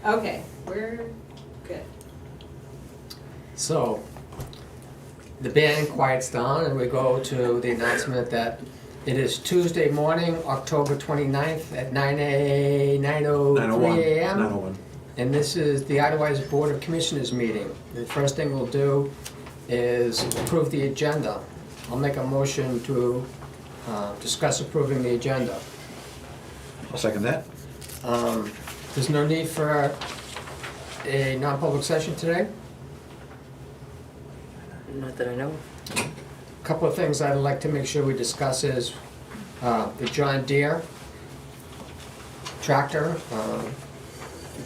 Okay, we're good. So, the band quiets down and we go to the announcement that it is Tuesday morning, October 29th at 9:03 a.m. 9:01. And this is the Idlewild Board of Commissioners meeting. The first thing we'll do is approve the agenda. I'll make a motion to discuss approving the agenda. I'll second that. There's no need for a non-public session today. Not that I know. Couple of things I'd like to make sure we discuss is the John Deere tractor,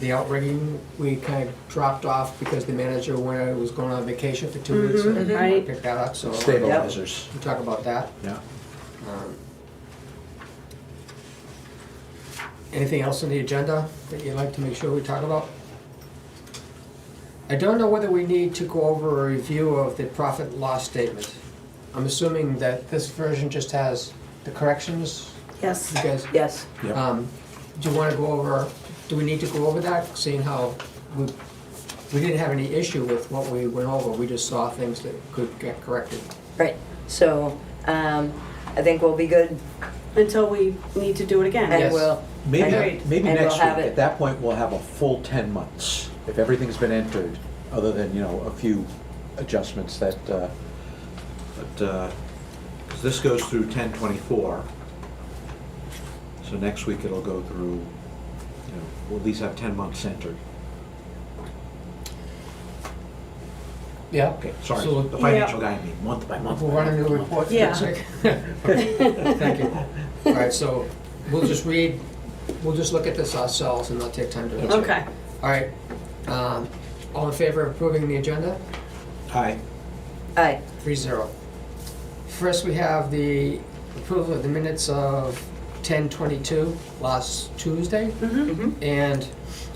the outrigging, we kind of dropped off because the manager was going on vacation for 2 weeks. And right. picked that up, so Stabilizers. we'll talk about that. Yeah. Anything else on the agenda that you'd like to make sure we talk about? I don't know whether we need to go over a review of the profit and loss statement. I'm assuming that this version just has the corrections. Yes. You guys, Yes. Yep. do you want to go over, do we need to go over that, seeing how we didn't have any issue with what we went over, we just saw things that could get corrected. Right. So I think we'll be good, Until we need to do it again. and Yes. we'll. Maybe, and- maybe and next we'll week, have it. at that point, we'll have a full 10 months, if everything's been entered, other than, a few adjustments that, because this goes through 10/24, so next week it'll go through, we'll at least have 10 months entered. Yeah. Okay, sorry, So- the financial guy, I mean, month by month. We'll run a new report for Yeah. next week. Thank you. All right, so we'll just look at this ourselves and not take time to. Okay. All right, all in favor of approving the agenda? Aye. Aye. 3-0. First, we have the approval of the minutes of 10/22, last Tuesday. And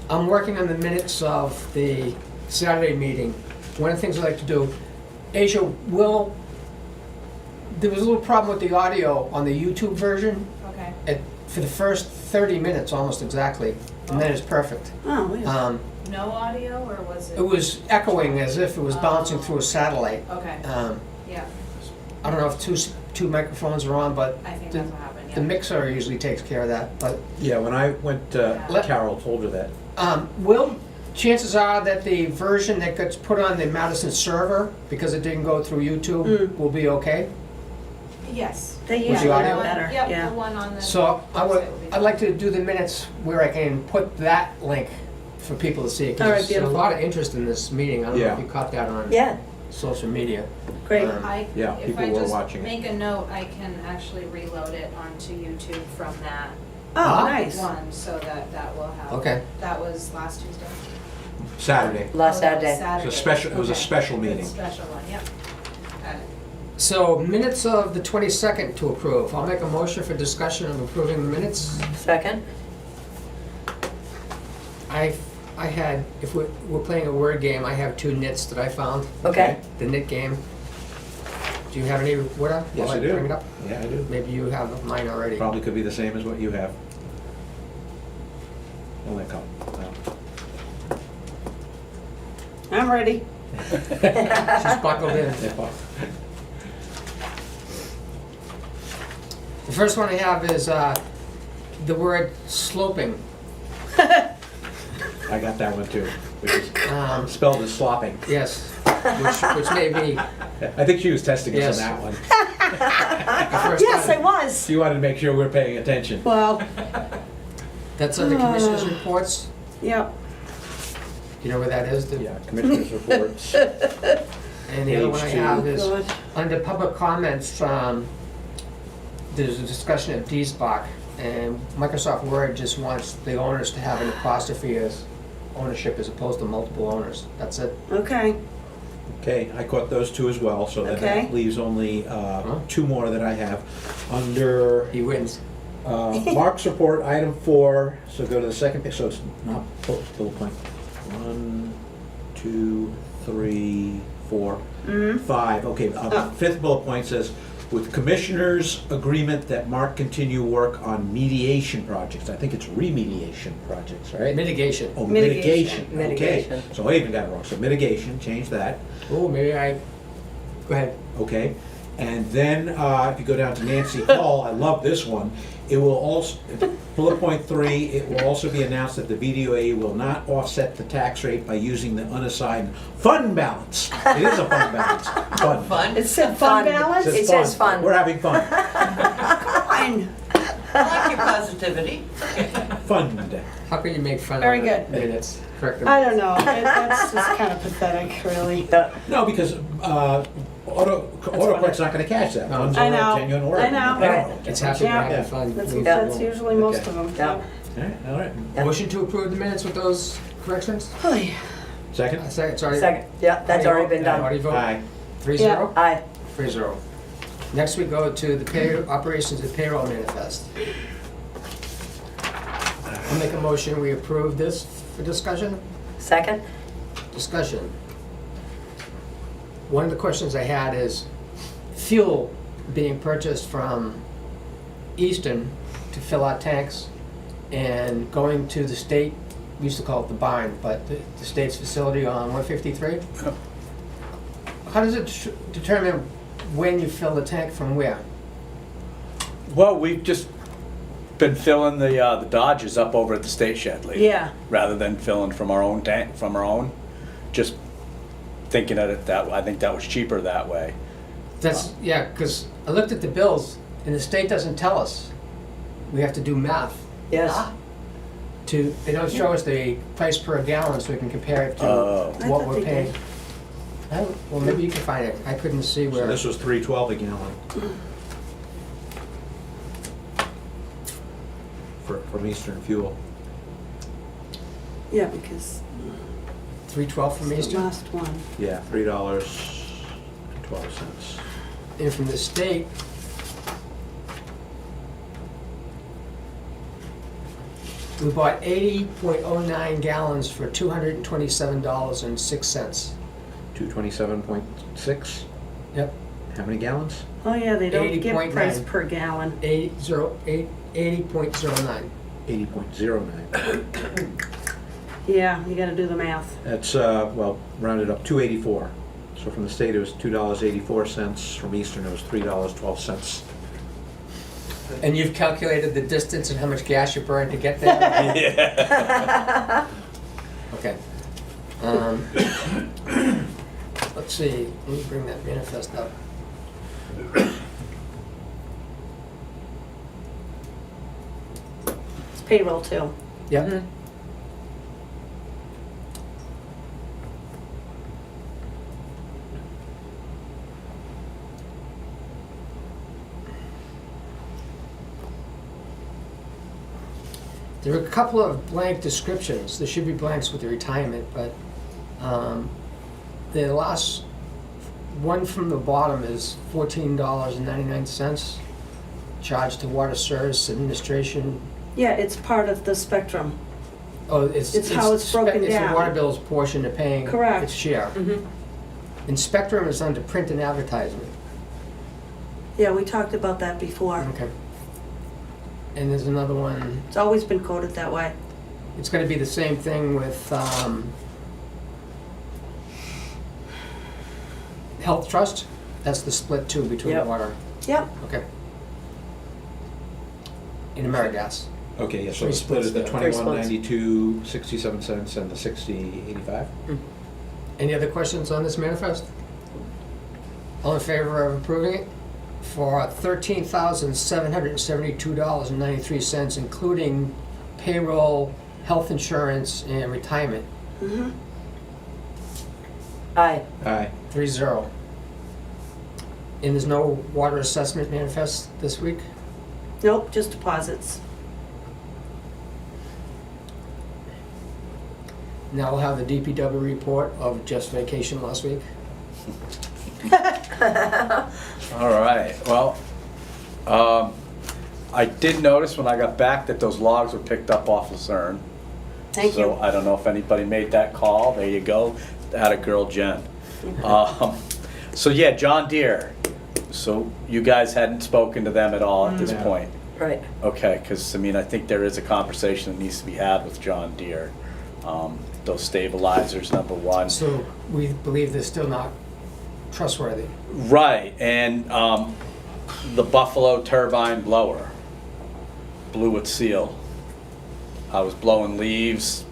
I'm working on the minutes of the Saturday meeting. One of the things I like to do, Asia, there was a little problem with the audio on the YouTube version Okay. for the first 30 minutes, almost exactly, and then it's perfect. Oh, yeah. No audio, or was it? It was echoing as if it was bouncing through a satellite. Okay, yeah, I don't know if two microphones are on, but I think the, that's what happened, yeah. the mixer usually takes care of that. But Yeah, when I went, Yeah. Carol told her that. chances are that the version that gets put on the Madison server, because it didn't go through YouTube, will be okay. Yes. They Was usually the know audio? better. Yep, Yeah. the one on the. So website will be I'd like to do the minutes where I can put that link for people to see. 'Cause All right, there's a beautiful. lot of interest in this meeting. I don't know if Yeah. you caught that on Yeah. social media. Great. Yeah, If people I were just watching it. make a note, I can actually reload it onto YouTube from that Oh, nice. one, so that will have. Okay. That was last Tuesday. Saturday. Last Oh, that was Saturday. Saturday. It was a special- it was a Okay. special Good meeting. Special one, yep. Got it. So minutes of the 22nd to approve. I'll make a motion for discussion of approving the minutes. Second. I had, if we're playing a word game, I have 2 nits that I found. Okay. The nit game. Do you have any, what? Yes, While I do. Bring it up? Yeah, I do. Maybe you have mine already. Probably could be the same as what you have. Only a couple. I'm ready. She's buckled in. The first one I have is the word sloping. I got that one too, which is Spelled as slopping. Yes, which may be I think she was testing us Yes. on that one. the first Yes, I time. was. She wanted to make sure we're paying attention. Well, That's under commissioners' reports. yep. Do you know where that is? The- Yeah, commissioners' reports. And the other one I Page 2. have is, God. under public comments, there's a discussion of DSBOC, and Microsoft Word just wants the owners to have an apostrophe as ownership as opposed to multiple owners. That's it. Okay. Okay, I caught those 2 as well, so then Okay. that leaves only 2 more that I have. Under He wins. Mark's report, item 4, so go to the second page, so it's not bullet point. 1, 2, 3, 4, 5. Okay, 5th bullet point says, with Commissioner's agreement that Mark continue work on mediation projects. I think it's remediation projects, right? Mitigation. Oh, Mitigation. mitigation, okay. So I even got it wrong, so mitigation, change that, Oh, maybe go ahead. okay. And then, if you go down to Nancy Hall, I love this one, it will also, bullet point 3, it will also be announced that the VDOE will not offset the tax rate by using the unassigned fund balance. It is a fund balance, fund. It said fund balance? It says fun. We're having fun, Fine. I like your positivity. fund. How can you make fun Very of good. the minutes? Correct them. I don't know, that's just kind of pathetic, really. No, because autocorrect's not gonna catch that. No. Funds I are a know. genuine word. I know. Right. It's happy Yeah. we're having fun. That's, Leave it that's alone. usually most Okay. of them. Yeah. All right. Yeah. Motion to approve the minutes with those corrections? Oh, yeah. Second? Second, sorry. Second, yeah, that's already been How do done. you vote? Aye. 3-0? Aye. 3-0. Next we go to the operations and payroll manifest. I'll make a motion, we approve this for discussion? Second? Discussion. One of the questions I had is fuel being purchased from Easton to fill our tanks and going to the state, we used to call it the barn, but the state's facility on 153? How does it determine when you fill the tank from where? Well, we've just been filling the Dodges up over at the state shed lately. Yeah. Rather than filling from our own tank, from our own, just thinking at it that way. I think that was cheaper that way. That's, yeah, because I looked at the bills and the state doesn't tell us. We have to do math Yes. they don't show us the price per gallon so we can compare it to Oh. I what thought we're they paying. did. Well, maybe you can find it. I couldn't see So where. this was $3.12 a gallon. From Eastern Fuel. Yeah, because 312 from it's the Eastern? last one. Yeah, $3.12. And from the state, we bought 80.09 gallons for $227.06. 227.6. Yep, How many gallons? Oh, yeah, they don't give 80.9. price per gallon. 80.09. 80.09. Yeah, you gotta do the math. That's, well, rounded up, 284. So from the state, it was $2.84. From Eastern, it was $3.12. And you've calculated the distance and how much gas you burned to get there? Yeah. Okay. Let's see, let me bring that manifest up. It's payroll too. Yep. Mhm. There are a couple of blank descriptions. There should be blanks with the retirement, but the last one from the bottom is $14.99 charged to Water Service Administration. Yeah, it's part of the spectrum. Oh, it's It's how it's broken It's down. the water bill's portion of paying Correct. its share. Mhm. And Spectrum is under print and advertisement. Yeah, we talked about that before. Okay. And there's another one. It's always been coded that way. It's going to be the same thing with Health Trust. That's the split too between Yep. water. Yep. Okay. In AmeriGas. Okay, yeah, so Three the split is the splits there. 21.92, 67 cents, and the 60.85. Any other questions on this manifest? All in favor of approving it? For $13,772.93, including payroll, health insurance, and retirement. Mm-hmm. Aye. Aye. 3-0. And there's no water assessment manifest this week? Nope, just deposits. Now we'll have the DPW report of just vacation last week. All right, well, I did notice when I got back that those logs were picked up off Lucerne. Thank you. So I don't know if anybody made that call. There you go. Atta girl, Jen. So yeah, John Deere. So you guys hadn't spoken to them at all at this No. point? Right. Okay, because, I mean, I think there is a conversation that needs to be had with John Deere. Those stabilizers, number one. So we believe they're still not trustworthy. Right, and the Buffalo turbine blower blew its seal. I was blowing leaves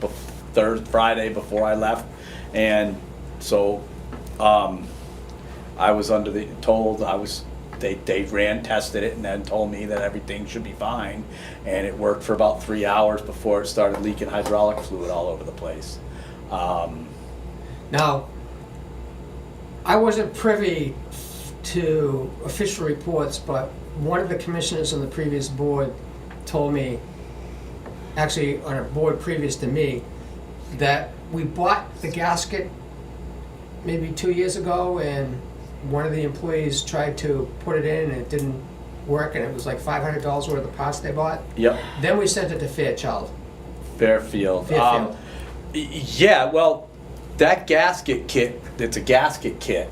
third Friday before I left, and so I was they tested it and then told me that everything should be fine, and it worked for about 3 hours before it started leaking hydraulic fluid all over the place. Now, I wasn't privy to official reports, but one of the commissioners on the previous board told me, actually on a board previous to me, that we bought the gasket maybe 2 years ago, and one of the employees tried to put it in and it didn't work, and it was like $500 worth of parts they bought. Yep. Then we sent it to Fairchild. Fairfield. Fairfield. Yeah, well, that gasket kit, it's a gasket kit,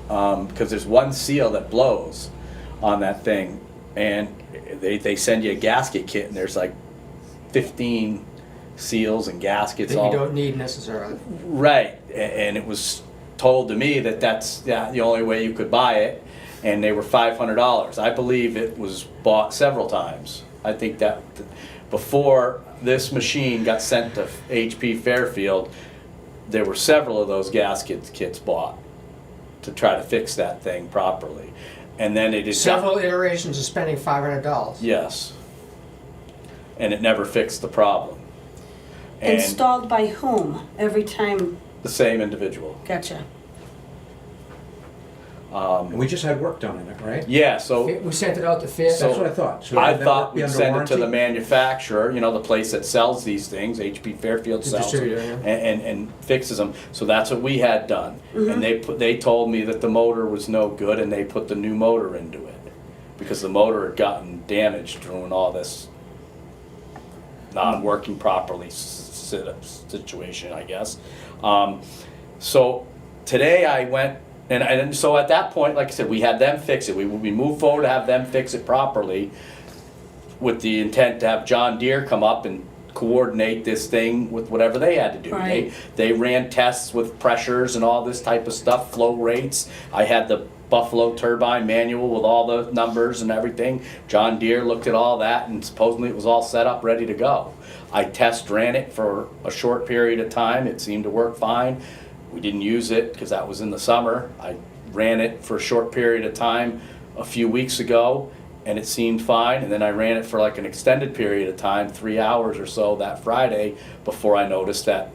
because there's one seal that blows on that thing, and they send you a gasket kit, and there's like 15 seals and gaskets That all. you don't need necessarily. Right, and it was told to me that that's the only way you could buy it, and they were $500. I believe it was bought several times. I think that before this machine got sent to HP Fairfield, there were several of those gasket kits bought to try to fix that thing properly. And then it is Several iterations of spending $500. Yes. And it never fixed the problem. And Installed by whom every time? the same individual. Gotcha. And we just had work done on it, right? Yeah, so We sent it out to Fairfield. That's what I thought. So I would that thought work be we'd under send it to the warranty? manufacturer, you know, the place that sells these things, HP Fairfield The sells them, distributor, yeah. and fixes them. So that's what we had done. And they told me that the motor was no good, and they put the new motor into it. Because the motor had gotten damaged during all this non-working properly situation, I guess. So today I went, and so at that point, like I said, we had them fix it. We moved forward to have them fix it properly with the intent to have John Deere come up and coordinate this thing with whatever they had to do. Right. They ran tests with pressures and all this type of stuff, flow rates. I had the Buffalo turbine manual with all the numbers and everything. John Deere looked at all that, and supposedly it was all set up, ready to go. I ran it for a short period of time. It seemed to work fine. We didn't use it because that was in the summer. I ran it for a short period of time a few weeks ago, and it seemed fine. And then I ran it for like an extended period of time, 3 hours or so that Friday, before I noticed that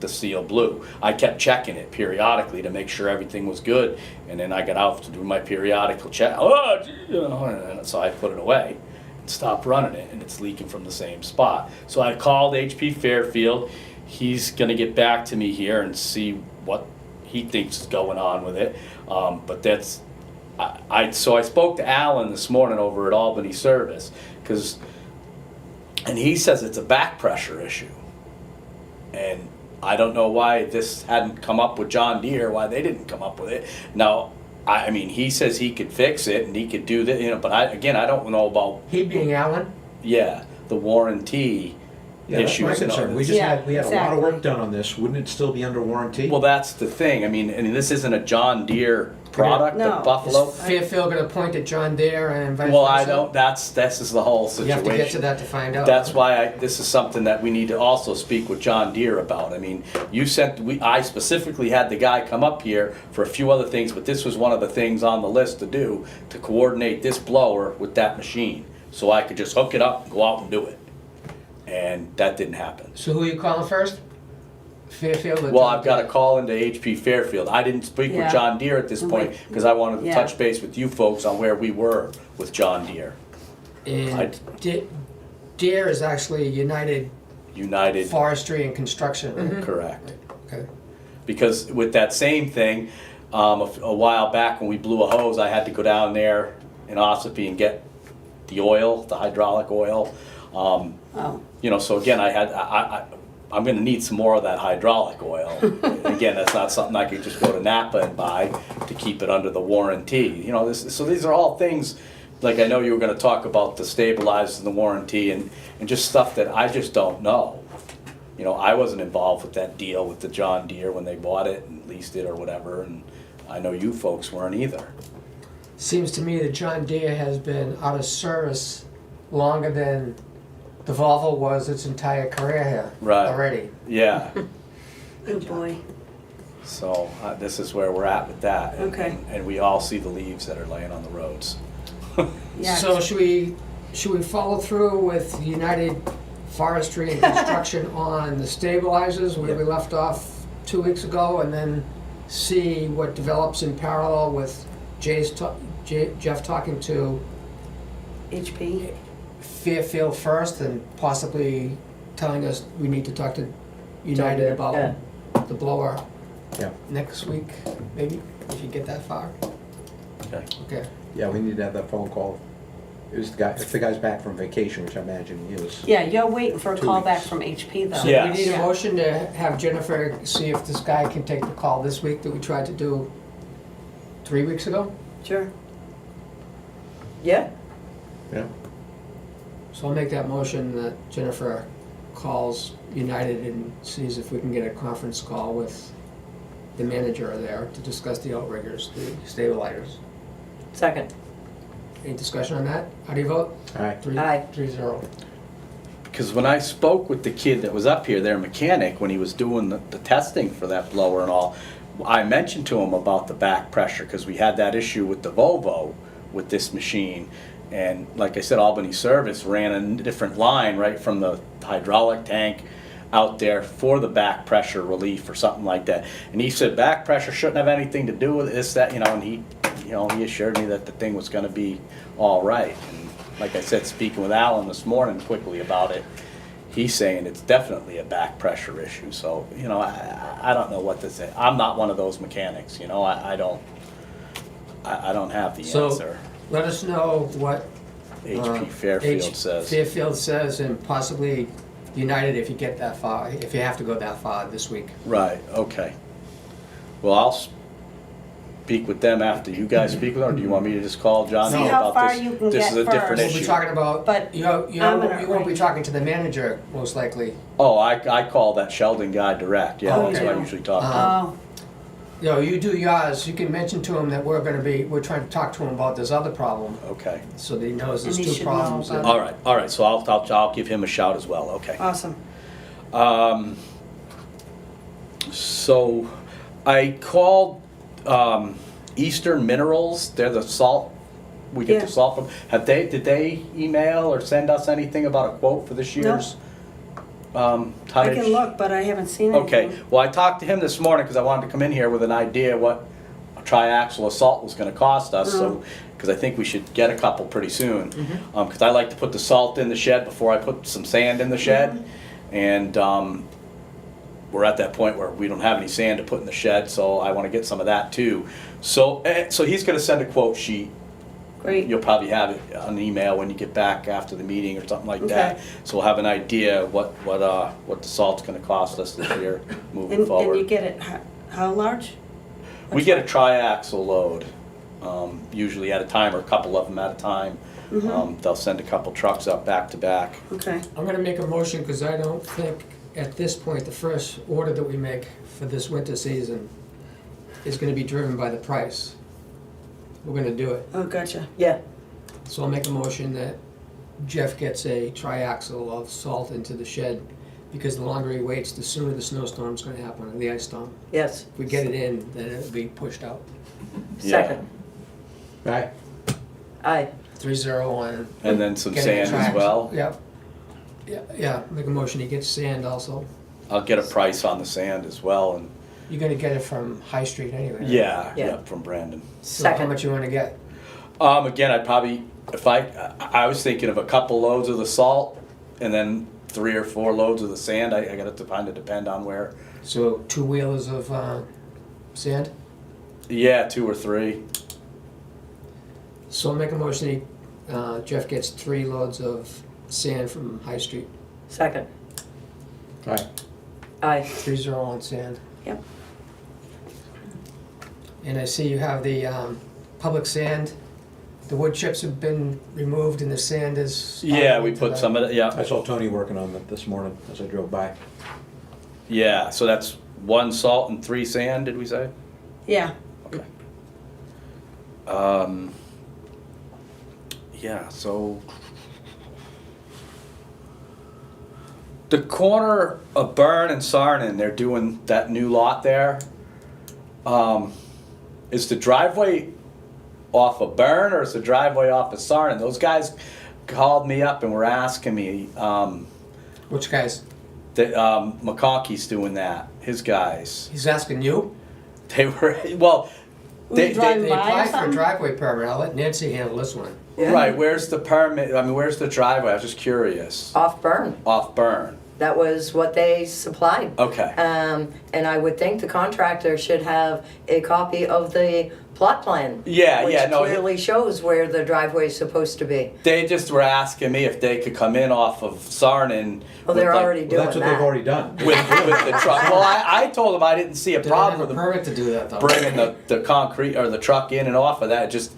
the seal blew. I kept checking it periodically to make sure everything was good, and then I got out to do my periodical check. Oh, you know, and so I put it away and stopped running it, and it's leaking from the same spot. So I called HP Fairfield. He's gonna get back to me here and see what he thinks is going on with it. But that's, so I spoke to Alan this morning over at Albany Service, and he says it's a back pressure issue. And I don't know why this hadn't come up with John Deere, why they didn't come up with it. Now, I mean, he says he could fix it and he could do that, you know, but I don't know about, He being Alan? yeah, the warranty Yeah, that's my issues and all concern. We this. just Yeah, we had a lot of exactly. work done on this. Wouldn't it still be under warranty? Well, that's the thing. I mean, this isn't a John Deere product, No. the Buffalo. Is Fairfield gonna point at John Deere and vice versa? Well, I don't, this is the whole You situation. have to get to that to find out. That's why this is something that we need to also speak with John Deere about. I mean, I specifically had the guy come up here for a few other things, but this was one of the things on the list to do, to coordinate this blower with that machine, so I could just hook it up and go out and do it. And that didn't happen. So who are you calling first? Fairfield or Well, John I've got to Deere? call into HP Fairfield. I didn't speak with Yeah. John Deere at this point because I wanted to Yeah. touch base with you folks on where we were with John Deere. And Deere is actually United United, Forestry and Construction, right? correct. Okay. Because with that same thing, a while back when we blew a hose, I had to go down there in Ossipee and get the oil, the hydraulic oil. Oh, You know, so again, I'm gonna need some more of that hydraulic oil. Again, that's not something I could just go to Napa and buy to keep it under the warranty. You know, so these are all things, like I know you were gonna talk about the stabilizers and the warranty and just stuff that I just don't know. You know, I wasn't involved with that deal with the John Deere when they bought it and leased it or whatever, and I know you folks weren't either. Seems to me that John Deere has been out of service longer than the Volvo was its entire career here Right. already. Yeah, Oh, boy. so this is where we're at with that. Okay. And we all see the leaves that are laying on the roads. Yeah. So should we follow through with United Forestry and Construction on the stabilizers where we left off 2 weeks ago, and then see what develops in parallel with Jeff talking to HP. Fairfield first and possibly telling us we need to talk to United Deere, about yeah. the blower Yeah, next week, maybe, if you get that far. Okay. Okay. yeah, we need to have that phone call. It was the guy, if the guy's back from vacation, which I imagine he is. Yeah, you're waiting for a 2 call back weeks. from HP though. So Yeah. we need a Yeah. motion to have Jennifer see if this guy can take the call this week that we tried to do 3 weeks ago. Sure. Yeah, Yeah, So I'll make that motion that Jennifer calls United and sees if we can get a conference call with the manager there to discuss the outriggers, the stabilizers. second. Any discussion on that? How do you vote? all right. Aye. 3-0. Because when I spoke with the kid that was up here, their mechanic, when he was doing the testing for that blower and all, I mentioned to him about the back pressure, because we had that issue with the Volvo with this machine. And like I said, Albany Service ran a different line right from the hydraulic tank out there for the back pressure relief or something like that. And he said back pressure shouldn't have anything to do with this, that, you know, and he assured me that the thing was gonna be all right. And like I said, speaking with Alan this morning quickly about it, he's saying it's definitely a back pressure issue. So, you know, I don't know what to say. I'm not one of those mechanics, you know, I don't have the So- answer. Let us know what HP Fairfield says. Fairfield says, and possibly United if you get that far, if you have to go that far this week. Right, okay. Well, I'll speak with them after you guys speak with them, or do you want me to just call John See Deere how about far this? you can This get is a different first. We'll be issue. talking about, But you I'm gonna won't be write- talking to the manager, most likely. Oh, I call that Sheldon guy direct, yeah, Oh, that's who I okay. usually talk to. Oh, You know, you do yours, you can mention to him that we're trying to talk to him about this other problem, Okay. so that he knows there's And he two should know problems. about that- All right, so I'll give him a shout as well, okay. awesome. So I called Eastern Minerals, they're the salt, we get Yeah. the salt from, did they email or send us anything about a quote for this year's I tonnage? can look, but I haven't seen anything. Okay, well, I talked to him this morning because I wanted to come in here with an idea what a triaxle of salt was gonna cost us, so, because I think we should get a couple pretty soon. Because I like to put the salt in the shed before I put some sand in the shed. And we're at that point where we don't have any sand to put in the shed, so I want to get some of that too. So he's gonna send a quote sheet. Great. You'll probably have it on email when you get back after the meeting or something like Okay. that. So we'll have an idea what the salt's gonna cost us this year moving And forward. you get it, how large? We get a triaxle load, usually at a time or a couple of them at a time. They'll send a couple trucks up back to back. Okay, I'm gonna make a motion, because I don't think, at this point, the first order that we make for this winter season is gonna be driven by the price. We're gonna do it. oh, gotcha. Yeah, So I'll make a motion that Jeff gets a triaxle of salt into the shed, because the longer he waits, the sooner the snowstorm's gonna happen, or the ice storm. yes, If we get it in, then it'll be pushed out. second. Right, Aye, 3-0 on. And then some getting sand a as triaxle. well. Yep. Yeah, make a motion, he gets sand also. I'll get a price on the sand as well, and, You're gonna get it from High Street anyway. right? yeah, Yeah. from Brandon. So how second. much you wanna get? Again, I'd probably, I was thinking of a couple loads of the salt, and then 3 or 4 loads of the sand. I got it to kind of depend on where. So 2 wheelers of sand? Yeah, 2 or 3. So I'll make a motion, Jeff gets 3 loads of sand from High Street. Second. right. Aye, 3-0 on sand. Yep. And I see you have the public sand. The wood chips have been removed and the sand is. Yeah, we put some of it, I yeah. saw Tony working on it this morning as I drove by. Yeah, so that's 1 salt and 3 sand, did we say? Yeah, Okay. Yeah, so the corner of Burn and Sarnin, they're doing that new lot there. Is the driveway off of Burn or is the driveway off of Sarnin? Those guys called me up and were asking me, Which guys? that McConkey's doing that, his guys. He's asking you? They were, well, We driving They by or applied for a something? driveway permit. I'll let Nancy handle this one. Yeah. right, where's the permit, I mean, where's the driveway? I was just curious. Off Burn. Off Burn, That was what they supplied. okay. And I would think the contractor should have a copy of the plot plan. Yeah, yeah, no, Which clearly shows where the driveway is supposed to be. They just were asking me if they could come in off of Sarnin. Well, they're with, like, already Well, doing that's what they've that. already done. with the truck. Well, I told them I didn't see a They don't problem have with a them permit to do that though. bringing the concrete or the truck in and off of that, just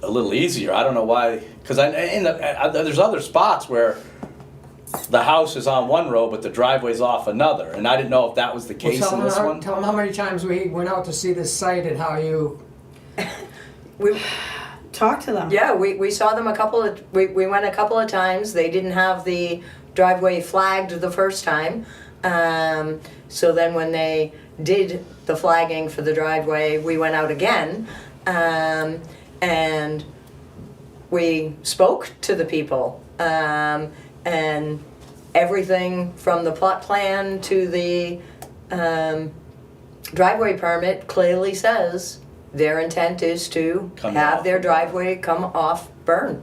a little easier. I don't know why, because there's other spots where the house is on one road but the driveway's off another, and I didn't know if that was the Well, case in this one. tell them how many times we went out to see this site and how you. We, Talk to them. yeah, we saw them we went a couple of times. They didn't have the driveway flagged the first time. So then when they did the flagging for the driveway, we went out again. And we spoke to the people. And everything from the plot plan to the driveway permit clearly says their intent is to Come have off their of Burn. driveway come off Burn.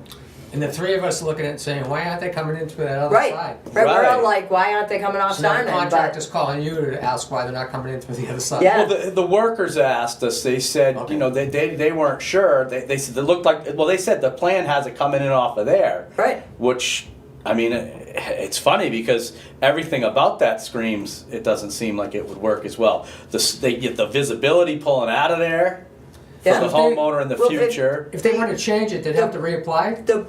And the three of us looking at it saying, why aren't they coming in through that other Right, side? right, we're all Right. like, why aren't they coming off So now the Simon? contractor's calling you to ask why they're not coming in through the other side. Yeah. Well, the workers asked us, they said, Okay. you know, they weren't sure. They said, it looked like, well, they said the plan has it coming in off of there. Right, Which, I mean, it's funny because everything about that screams, it doesn't seem like it would work as well. They get the visibility pulling out of there for Yeah. the homeowner in the Well, future. If they want to change it, they'd have to reapply? the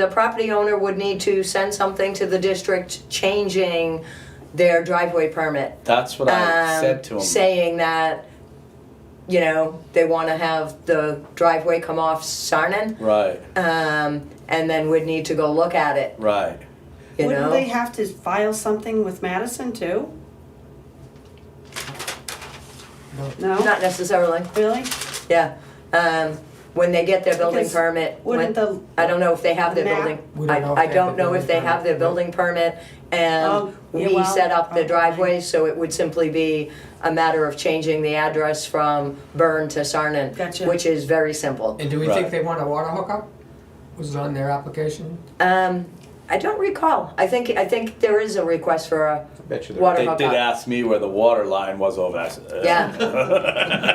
property owner would need to send something to the district changing their driveway permit. That's what I said to them. Saying that, you know, they wanna have the driveway come off Sarnin, Right, and then would need to go look at it, right. you Wouldn't know? they have to file something with Madison too? No? Not necessarily, Really? yeah. When they get their building Because permit, Wouldn't the, I don't know if they have their map- building, We don't know if I they don't have the know if they building have their permit. building permit, and Oh, yeah, we well, set up the probably. driveway, so it would simply be a matter of changing the address from Burn to Sarnin. Gotcha. Which is very simple. And do we Right. think they want a water hookup? Was it on their application? I don't recall, I think there is a request for a Bet you there. water They hookup. did ask me where the water line was over. I said, Yeah,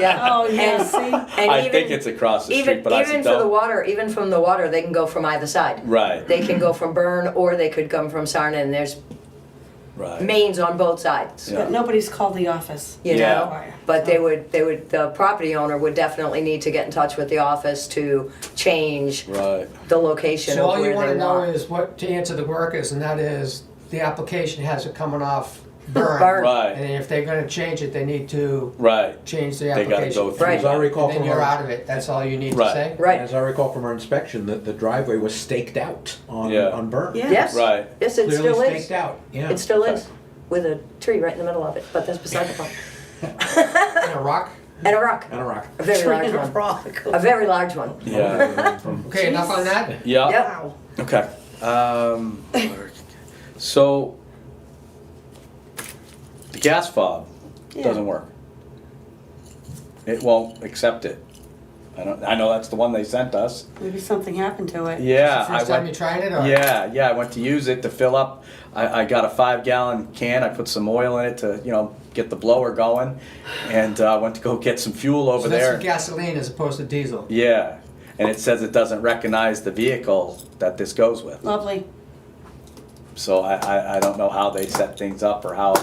yeah. oh, yeah, And- see? and I even- think it's across the street, Even, but I even said, for the don't. water, even from the water, they can go from either side. Right, They can go from Burn, or they could come from Sarnin, there's right. mains on both sides. Yeah. But nobody's called the office. You Yeah. know, but they would, the property owner would definitely need to get in touch with the office to change Right. the location So of all you where want they to know want. is what to answer the workers, and that is, the application has it coming off Burn. Burn. Right. And if they're gonna change it, they need to Right. change the They gotta application. go through. Right. As I recall Then from you're our, out of it, that's all you need to Right. say? Right, as I recall from our inspection, that the driveway was staked out Yeah. on Burn. Yeah. yes, Right. yes, it still Clearly is. staked out, yeah. It still is, with a tree right in the middle of it, but that's beside the point. And a rock? And a rock, And a rock. a very large Tree and a one, rock. a very large one. Yeah. Okay, enough on that? Yeah. Yep. Wow. Okay. So the gas fob Yeah. doesn't work. It won't accept it. I know that's the one they sent us. Maybe something happened to it. Yeah, First time you tried it, or? Yeah, I went to use it to fill up. I got a 5-gallon can. I put some oil in it to, get the blower going, and went to go get some fuel over So that's there. for gasoline as opposed to diesel? Yeah, and it says it doesn't recognize the vehicle that this goes with. Lovely. So I don't know how they set things up or how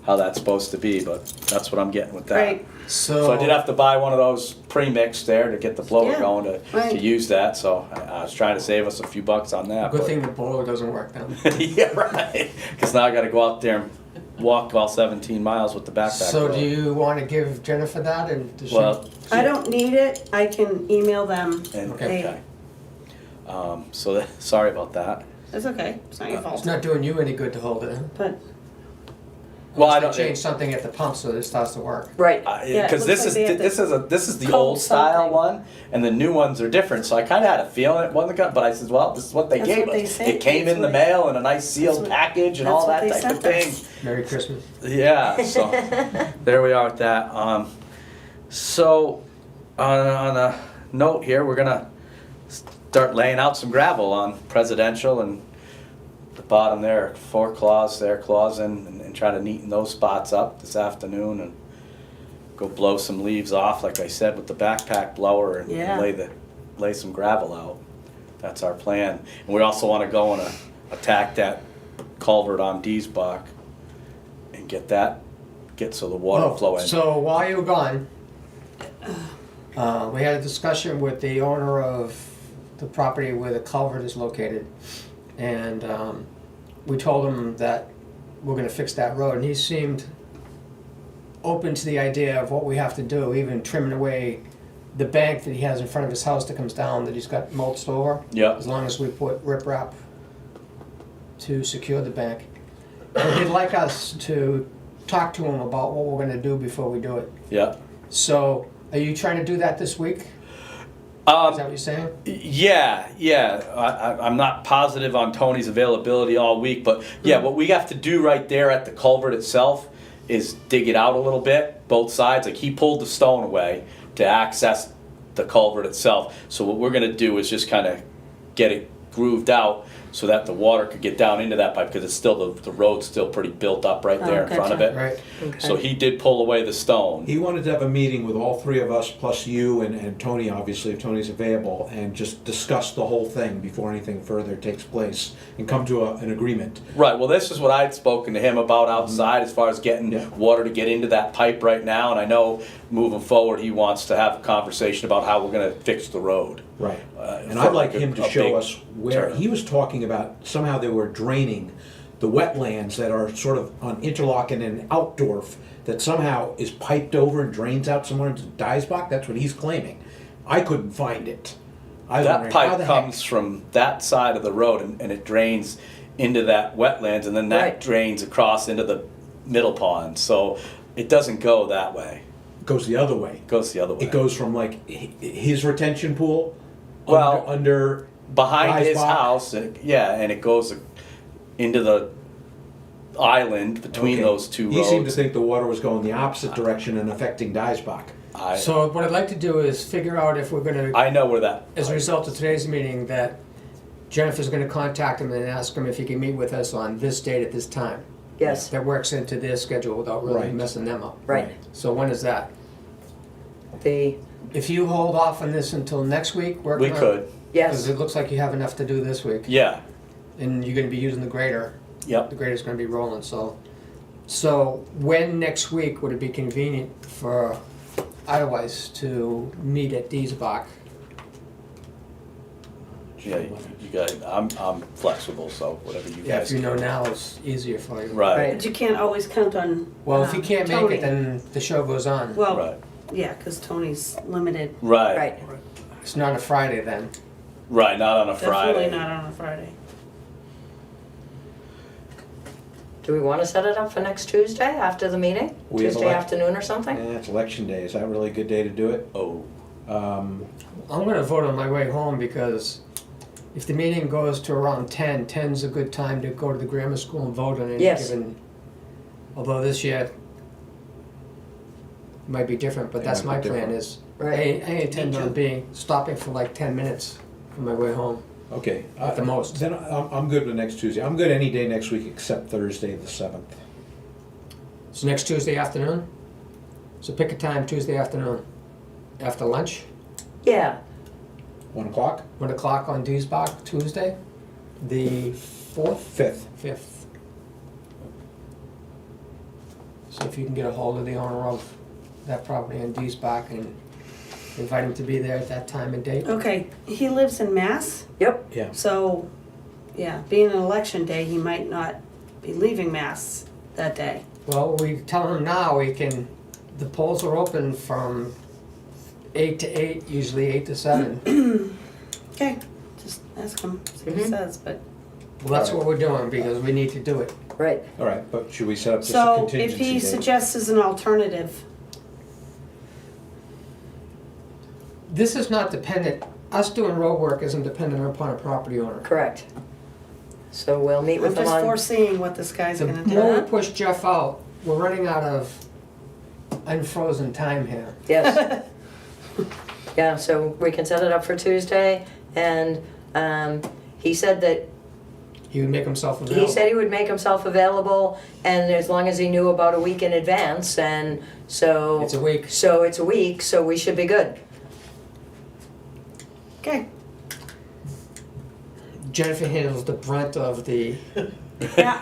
how that's supposed to be, but that's what I'm getting with that. Right. So I did have to buy one of those pre-mixed there to get the blower Yeah, going to right. use that, so I was trying to save us a few bucks on that. Good but- thing the blower doesn't work now. Yeah, right, because now I gotta go out there and walk all 17 miles with the backpack. So full. do you want to give Jennifer that and does she? Well, I don't need it, I can email them. And, Okay. okay. So sorry about that. That's okay, it's not your It's fault. not doing you any good to hold it, huh? But, Well, I Unless they don't- change something at the pump so that it starts to work. Right. Yeah, it Because looks this like they have this is the coat old style something. one, and the new ones are different. So I kind of had a feeling it wasn't gonna, but I said, well, this is what they That's gave what they us. say. It came That's in the what- mail in a nice sealed what- package and that's all what that they type of sent thing. us. Merry Christmas. Yeah, so there we are with that. So on a note here, we're gonna start laying out some gravel on Presidential and the bottom there, 4 claws there, claws in, and try to neaten those spots up this afternoon and go blow some leaves off, like I said, with the backpack blower and Yeah. lay some gravel out. That's our plan. And we also want to go and attack that culvert on Deesbach and get so the water Oh, flow in. So while you were gone, we had a discussion with the owner of the property where the culvert is located. And we told him that we're gonna fix that road, and he seemed open to the idea of what we have to do, even trimming away the bank that he has in front of his house that comes down, that he's got mulched over. Yep. As long as we put riprap to secure the bank. And he'd like us to talk to him about what we're gonna do before we do it. Yeah. So, are you trying to do that this week? Is that what you're saying? Yeah. I'm not positive on Tony's availability all week, but yeah, what we have to do right there at the culvert itself is dig it out a little bit, both sides. Like he pulled the stone away to access the culvert itself. So what we're gonna do is just kind of get it grooved out so that the water could get down into that pipe, because it's still, the road's still pretty built up right there in front of gotcha. it. Right. So he did pull away the stone. He wanted to have a meeting with all 3 of us, plus you and Tony, obviously, if Tony's available, and just discuss the whole thing before anything further takes place, and come to an agreement. Right, well, this is what I'd spoken to him about outside as far as getting Yeah. water to get into that pipe right now, and I know moving forward, he wants to have a conversation about how we're gonna fix the road. Right. And for I'd like a- him to a show big us where, turn. he was talking about somehow they were draining the wetlands that are sort of on Interlochen and Outdorf, that somehow is piped over and drains out somewhere into Deisbach. That's what he's claiming. I couldn't find it. I was That wondering, how pipe the comes from that side of the road and it drains into that wetlands, and then that Right. drains across into the middle pond, so it doesn't go that way, heck goes the other way? it goes the other way. It goes from like his retention pool Well, under behind his Deisbach? house, and it goes into the island between Okay. those two roads. He seemed to think the water was going the opposite direction and affecting Deisbach. So what I'd like to do is figure out if we're gonna, I know where that. as a result of today's meeting, that Jennifer's gonna contact him and ask him if he can meet with us on this date at this time. Yes, That works into their schedule without really Right. messing them up. right. So when is that? The, If you hold off on this until next week, work We on it. could, Because yes, it looks like you have enough to do this week. yeah, And you're gonna be using the grader. yep. The grader's gonna be rolling, so. So when next week would it be convenient for Otherwise to meet at Deesbach? Yeah, you guys, I'm flexible, so whatever you Yeah, guys. if you know do. now, it's easier for you. Right, but you can't always count on. Well, if you can't make Tony. it, then the show goes on. Well, right, yeah, because Tony's limited. right, right. It's not a Friday then. right, not on a Friday. Definitely not on a Friday. Do we want to set it up for next Tuesday after the meeting? We have Tuesday elect- afternoon or something? Yeah, it's election day. Is that really a good day to do it? Oh, Um, I'm gonna vote on my way home because if the meeting goes to around 10, 10's a good time to go to the grammar school and vote on any Yes. given. Although this year might be different, but It that's might my be plan different. is, Right. I intend on stopping for like 10 minutes on my way home. okay. At the most. Then I'm good with next Tuesday. I'm good any day next week except Thursday the 7th. So next Tuesday afternoon? So pick a time Tuesday afternoon. After lunch, Yeah, 1 o'clock? 1 o'clock on Deesbach, Tuesday, the 4th? 5th. 5th. So if you can get a hold of the owner of that property on Deesbach and invite him to be there at that time and date. Okay, he lives in Mass, Yep, Yeah. so, yeah, being an election day, he might not be leaving Mass that day. Well, we tell him now the polls are open from 8 to 8, usually 8 to 7. Okay, just ask him, see what he Mhm. says, but, Well, that's what we're doing because we need to do it. right. All right, but should we set up just a so contingency if he date? suggests as an alternative, This is not dependent, us doing road work isn't dependent upon a property owner. Correct. So we'll meet I'm with them just on, foreseeing what this guy's The gonna do. more we push Jeff out, we're running out of unfrozen time here. yes. Yeah, so we can set it up for Tuesday, and he said that, He would make himself available. he said he would make himself available, and as long as he knew about a week in advance, and so. It's a week. So it's a week, so we should be good. Okay, Jennifer handles the brunt of the, yeah,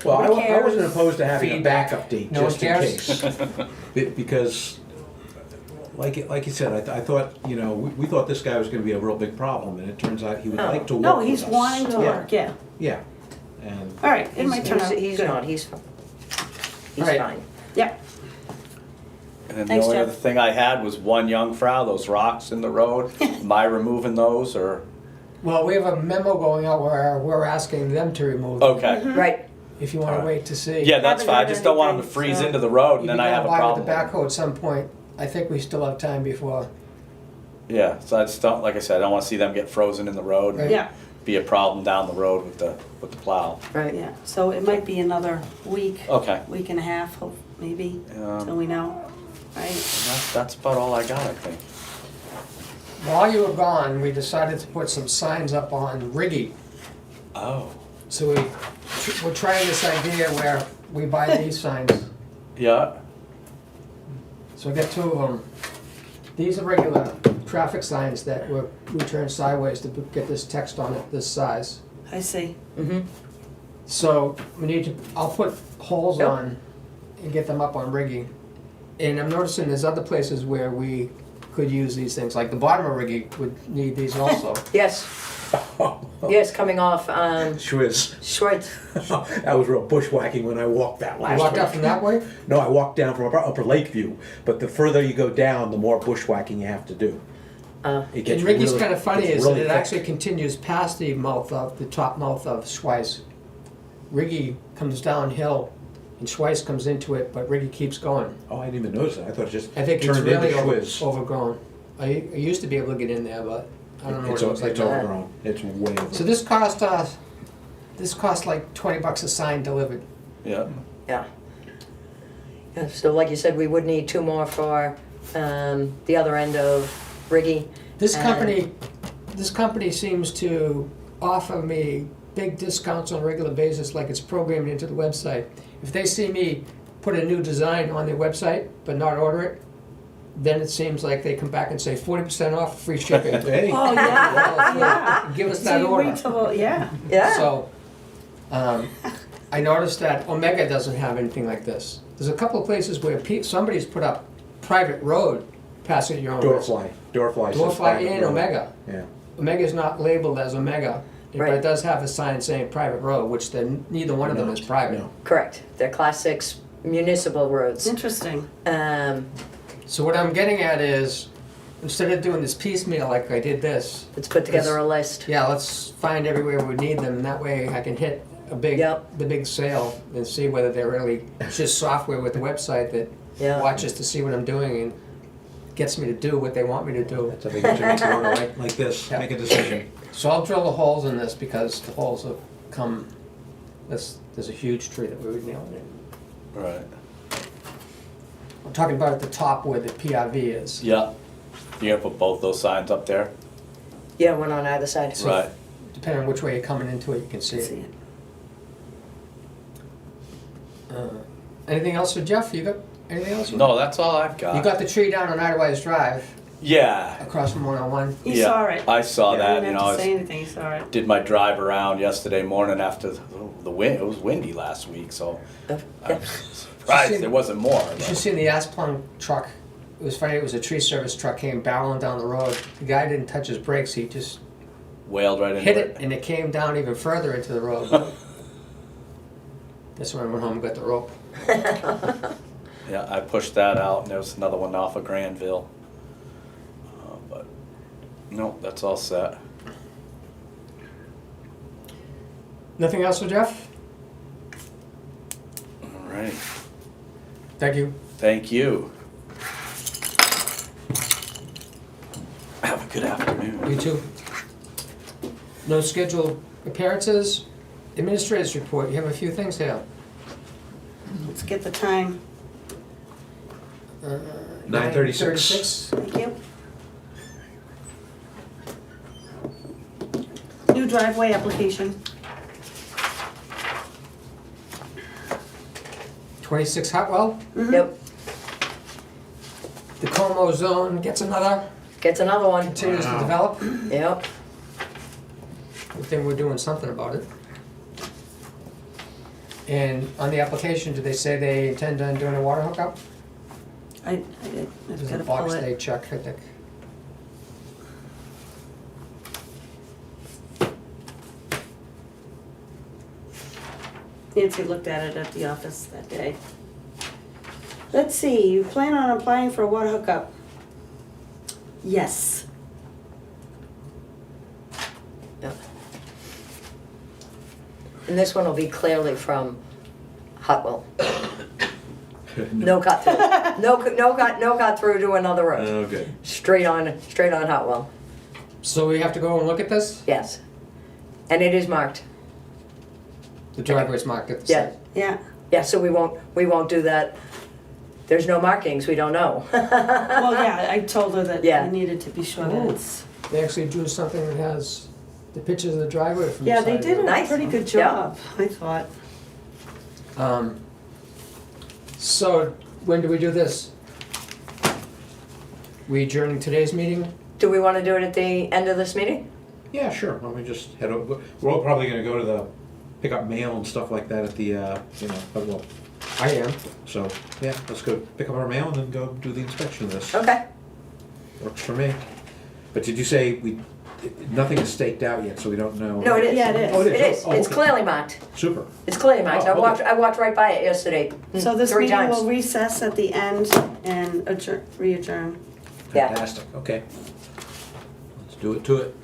Well, Who I cares? wasn't opposed to having a Feedback. backup date, No one just in cares? case. Because, like you said, I thought, we thought this guy was gonna be a real big problem, and it turns out he would Oh. like to work no, with he's us. wanting to Yeah. work, yeah. Yeah, and, All right, it might turn out. He's good. not, he's fine. He's Right. fine. Yeah, And then the Thanks, only Jeff. other thing I had was one young frau, those rocks in the road. Am I removing those or? well, we have a memo going out where we're asking them to remove them. Okay. Right, If you wanna Alright. wait to see. Yeah, that's Haven't fine. I heard just don't want them to anything, freeze so- into the road You and then can I go have a by problem. with the backhoe at some point. I think we still have time before. Yeah, so I just don't, like I said, I don't want to see them get frozen in the road. Right. yeah, Be a problem down the road with the plow. right. yeah, so it might be another week, Okay. week and a half, maybe, till And we know, right? that's about all I got, I think. While you were gone, we decided to put some signs up on Riggy. Oh. So we're trying this idea where we buy these signs. Yeah. So we got 2 of them. These are regular traffic signs that we turn sideways to get this text on it, this size. I see. Mm-hmm. So we need to, I'll put holes Yep. on and get them up on Riggy. And I'm noticing there's other places where we could use these things, like the bottom of Riggy would need these also. Yes, yes, coming off, Schwiz. Schwartz. That was real bushwhacking when I walked that You last walked week. up from that way? No, I walked down from Upper Lakeview, but the further you go down, the more bushwhacking you have to do. It And gets Riggy's really- kind of funny gets is that really it thick. actually continues past the top mouth of Schweiss. Riggy comes downhill and Schweiss comes into it, but Riggy keeps going. Oh, I didn't even notice it. I thought it just I think it's turned really into Schwiz. overgrown. I used to be able to get in there, but I don't know what It's it looks like it's now. overgrown. It's way over. So this cost like $20 a sign delivered. Yeah. Yeah. Yeah, so like you said, we would need 2 more for the other end of Riggy. This And- company seems to offer me big discounts on a regular basis, like it's programmed into the website. If they see me put a new design on their website but not order it, then it seems like they come back and say 40% off, free shipping. Hey, Oh, yeah, yeah. Give us So that you order. wait till, yeah, Yeah, So, I noticed that Omega doesn't have anything like this. There's a couple of places where somebody's put up private road passing your own risk. Doorfly. Doorfly. says Doorfly private and road. Omega. Yeah. Omega's not labeled as Omega, but Right. it does have a sign saying private road, which then neither one of them is private. No. correct. They're Class 6 municipal roads. interesting. So what I'm getting at is, instead of doing this piecemeal like I did this, Let's put together a list. yeah, let's find everywhere we need them, and that way I can hit Yep. the big sale and see whether they're really, it's just software with the website that Yeah. watches to see what I'm doing and gets me to do what they want me to do. That's how they get you to order like this. Yeah. Make a decision. So I'll drill the holes in this because the holes have come, there's a huge tree that we would nail in. Right. I'm talking about at the top where the PRV is. Yeah. You're gonna put both those signs up there? Yeah, one on either side. So- Right. Depending on which way you're coming into it, you can see See it. it. Anything else for Jeff? You got anything else? No, that's all I've got. You got the tree down on Idlewise Drive. Yeah. across from 101. He Yeah, saw it. I saw He that, didn't you have know, to I say anything, he saw it. did my drive around yesterday morning after the wind, it was windy last week, so I'm surprised there wasn't more. You should but- see the Asplund truck. It was funny, it was a tree service truck came barreling down the road. The guy didn't touch his brakes, he just Wailed right into hit it and it came down even further into the road. That's when I went home and got the rope. Yeah, I pushed that out, and there was another one off of Granville. But, no, that's all set. Nothing else for Jeff? All right, Thank you. thank you. Have a good afternoon. You too. No scheduled appearances. Administrators report, you have a few things here. Let's get the time. 9:36. Thank you. New driveway application. 26 Hotwell. Yep, The Como zone gets another, gets another one. continues to develop. Yep. Good thing we're doing something about it. And on the application, did they say they intend on doing a water hookup? I did, I've There's got a to box pull they it. check, I think. Nancy looked at it at the office that day. Let's see, you plan on applying for a water hookup? Yes. Yep. And this one will be clearly from Hotwell. No cut through. No cut through to another road. Oh, good. Straight on Hotwell. So we have to go and look at this? Yes. And it is marked. The driveway's marked at the Yeah. site. Yeah. Yeah, so we won't do that. There's no markings, we don't know. Well, yeah, I told her that Yeah. I needed to be sure that Oh. it's. They actually drew something that has the pictures of the driveway from the Yeah, side. they did a Nice. pretty good Yeah. job, I thought. So when do we do this? We adjourning today's meeting? Do we want to do it at the end of this meeting? Yeah, sure. Why don't we just head over? We're all probably gonna go to the, pick up mail and stuff like that at the, well, I am. so, yeah, let's go pick up our mail and then go do the inspection of this. Okay. Works for me. But did you say nothing is staked out yet, so we don't know? No, it is. Yeah, it is. Oh, It is. Oh, It's okay. clearly marked. Super. It's clearly marked. Oh, okay. I walked right by it yesterday. So this 3 meeting times. will recess at the end and re-adjourn. Yeah. Fantastic, okay. Let's do it to it.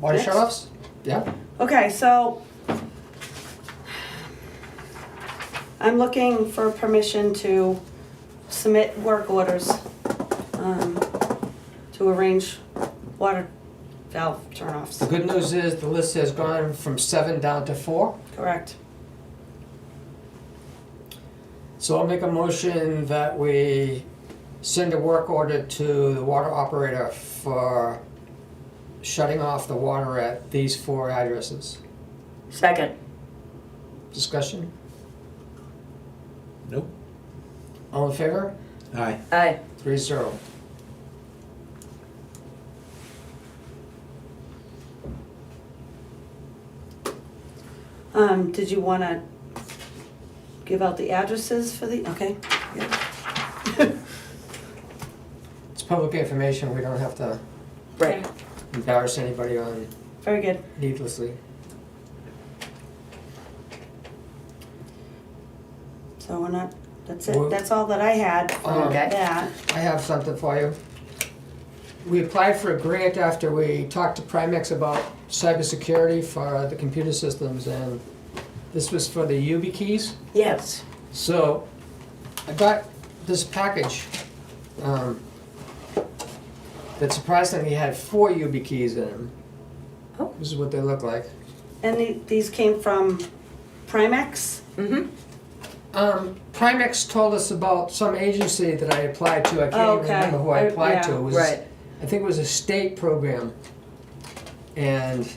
Water Next. shut-offs? Yeah. Okay, so I'm looking for permission to submit work orders to arrange water valve The turnoffs. good news is the list has gone from 7 down to 4. Correct. So I'll make a motion that we send a work order to the water operator for shutting off the water at these 4 addresses. Second. Discussion? Nope. All in favor? Aye. Aye. 3-0. Did you wanna give out the addresses for the, okay? Yeah. It's public information, we don't have to Right. embarrass anybody on Very good. needlessly. So we're not, that's Well- it, that's all that I had for Okay. that. I have something for you. We applied for a grant after we talked to Primex about cybersecurity for the computer systems, and this was for the YubiKeys. Yes. So I got this package that surprisingly had 4 YubiKeys in them. Oh. This is what they look like. And these came from Primex? Mm-hmm. Primex told us about some agency that I applied to. I can't Oh, even okay. remember who I applied to. It was, Right. I think it was a state program. And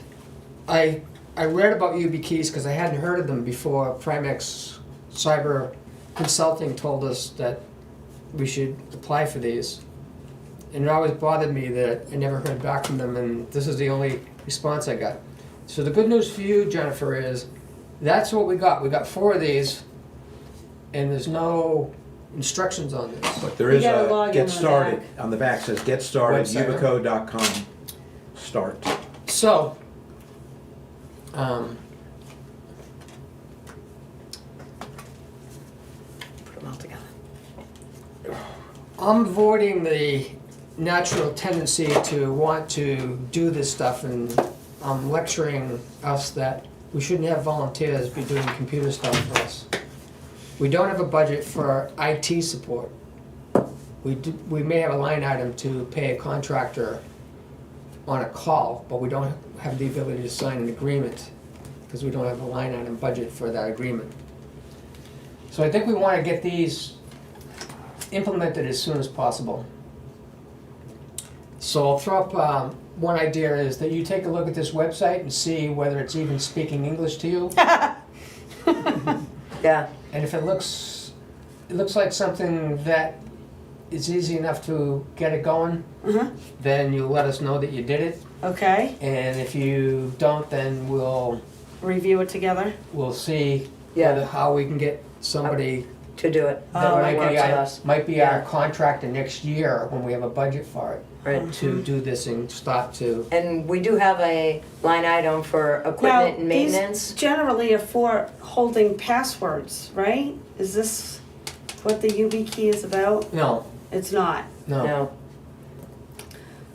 I I read about YubiKeys because I hadn't heard of them before Primex Cyber Consulting told us that we should apply for these. And it always bothered me that I never heard back from them, and this is the only response I got. So the good news for you, Jennifer, is that's what we got. We got 4 of these, and there's no instructions on this. But there You is gotta a log in get on the started, back. on the back says get started, Website, right? yubico.com, start. So, Put them all together. I'm avoiding the natural tendency to want to do this stuff, and I'm lecturing us that we shouldn't have volunteers be doing computer stuff for us. We don't have a budget for IT support. We may have a line item to pay a contractor on a call, but we don't have the ability to sign an agreement because we don't have a line item budget for that agreement. So I think we want to get these implemented as soon as possible. So I'll throw up one idea is that you take a look at this website and see whether it's even speaking English to you. Yeah, And if it looks like something that is easy enough to get it going, then you let us know that you did it. Okay, And if you don't, then we'll review it together. see Yeah. how we can get somebody to do it. that Oh, might works be, with our, us. might be Yeah. our contractor next year when we have a budget for it, Right. to do this and start to. And we do have a line item for equipment and These maintenance. generally are for holding passwords, right? Is this what the YubiKey is about? No, It's not. no. No,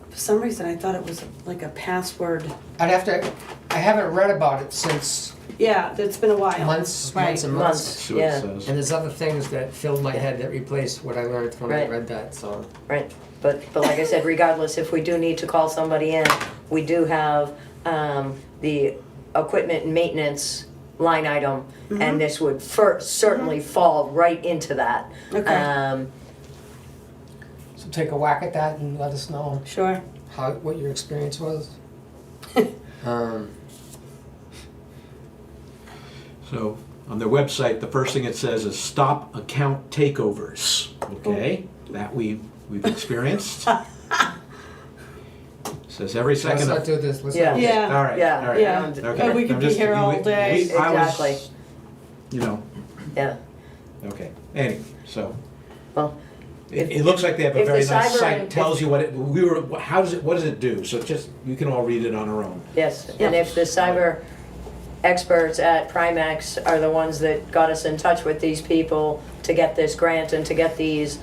For some reason, I thought it was like a password. I haven't read about it since Yeah, it's been a while. months Right. and months, See what it yeah, says. And there's other things that filled my head that replaced what I learned when I Right. read that, so. right. But like I said, regardless, if we do need to call somebody in, we do have the equipment and maintenance line item, and this would certainly fall right into that. Okay. So take a whack at that and let us know Sure. what your experience was. So, on their website, the first thing it says is stop account takeovers, okay? That we've experienced. Says every Let's second not of. do this, let's Yeah. not. Yeah. All right, Yeah, all right. Yeah. Okay. We could I'm be just- here all we- day. I was, Exactly. You know, Yeah, okay, anyway, so. well, It looks like they have a if the very nice cyber site, and- tells you what it, what does it do? So just, you can all read it on our own. yes, and if the cyber experts at Primex are the ones that got us in touch with these people to get this grant and to get these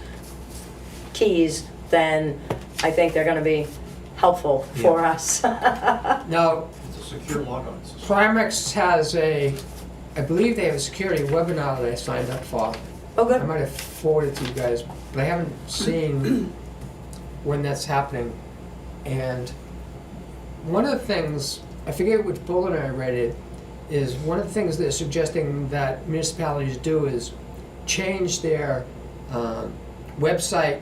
keys, then I think they're gonna be helpful for us. Now, It's a secure logon system. Primex has I believe they have a security webinar that I signed up for. Oh, I good. might have forwarded it to you guys, but I haven't seen when that's happening. And one of the things, I forget which bulletin I read it, is one of the things they're suggesting that municipalities do is change their website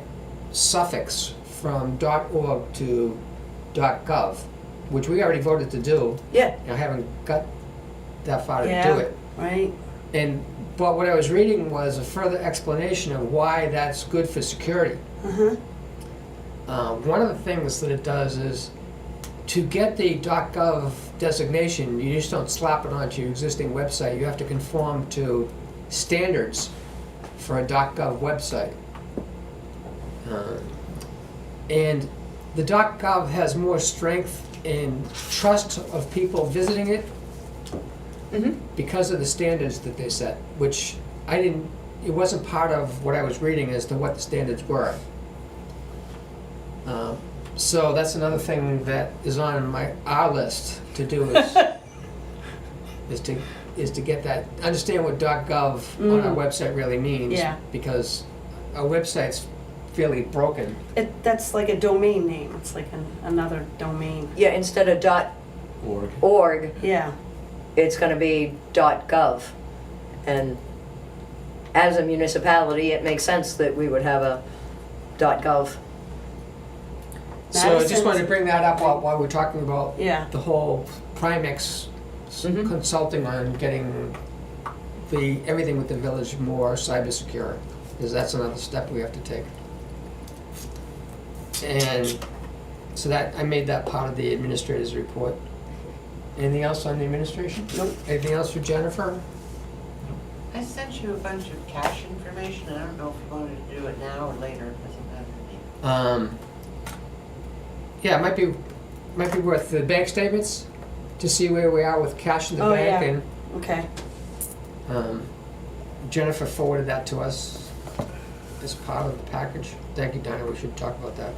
suffix from .org to .gov, which we already voted to do. Yeah, I haven't got that far to Yeah. do it. Right. But what I was reading was a further explanation of why that's good for security. One of the things that it does is to get the .gov designation, you just don't slap it onto your existing website. You have to conform to standards for a .gov website. And the .gov has more strength in trust of people visiting it because of the standards that they set, which it wasn't part of what I was reading as to what the standards were. So that's another thing that is on our list to do is to get that, understand what .gov on our website really means. Yeah. Because our website's fairly broken. That's like a domain name. It's like another domain. yeah, instead of .org, Yeah. it's gonna be .gov. And as a municipality, it makes sense that we would have a .gov. So I just Madison's- wanted to bring that up while we're talking about Yeah. the whole Primex Mhm. consulting on getting everything with the village more cyber secure, because that's another step we have to take. And so that, I made that part of the administrator's report. Anything else on the administration? Nope. Anything else for Jennifer? I sent you a bunch of cash information, and I don't know if you wanted to do it now or later, it doesn't matter to me. Yeah, it might be worth the bank statements to see where we are with cash in the Oh, bank, yeah. and Okay. Jennifer forwarded that to us as part of the package. Thank you, Dinah, we should talk about that.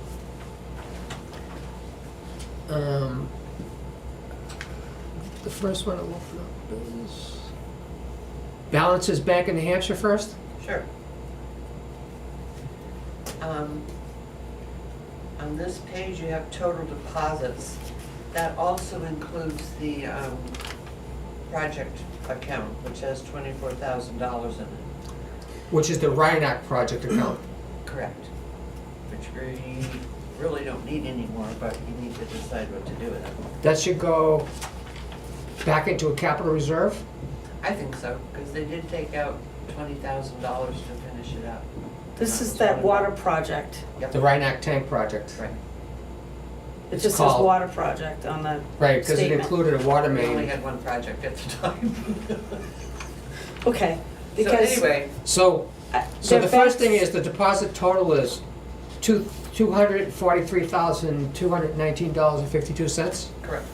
The first one I'll open up is Balances Bank in New Hampshire first. Sure. On this page, you have total deposits. That also includes the project account, which has $24,000 in it. Which is the Rhineact project account. Correct. Which we really don't need anymore, but you need to decide what to do with it. That should go back into a capital reserve. I think so, because they did take out $20,000 to finish it up. This is was that one of water them. project. Yep. The Rhineact tank project. Right. It It's just says called- water project on the Right, because it statement. included a water We only main. had one project at the time. Okay, So because. anyway, So uh, So their the first banks- thing is the deposit total is $243,219.52. correct.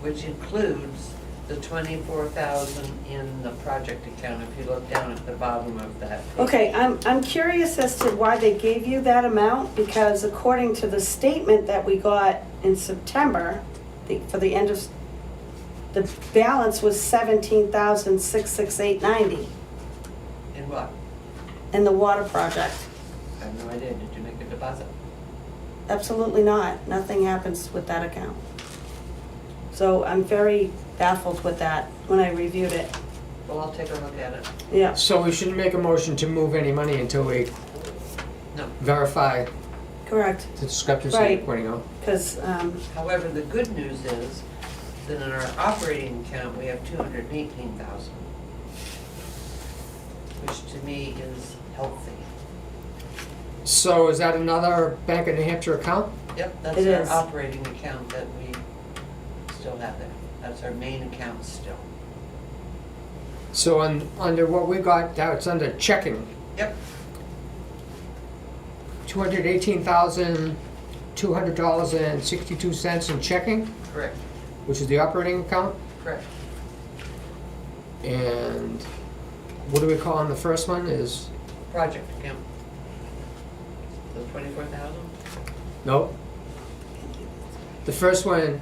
Which includes the 24,000 in the project account, if you look down at the bottom of that page. Okay, I'm curious as to why they gave you that amount, because according to the statement that we got in September, for the end of, the balance was 17,668.90 In what? in the water project. I have no idea, did you make a deposit? Absolutely not. Nothing happens with that account. So I'm very baffled with that when I reviewed it. Well, I'll take a look at it. Yeah, So we shouldn't make a motion to move any money until we No. verify correct. the discrepancy Right. pointing out. Because, However, the good news is that in our operating account, we have 218,000, which to me is healthy. So is that another Bank of New Hampshire account? Yep, that's It is. our operating account that we still have there. That's our main account still. So under what we got, it's under checking. Yep, $218,200.62 in checking, correct, which is the operating account. correct. And what do we call on the first one is, Project account. The 24,000? nope. The first one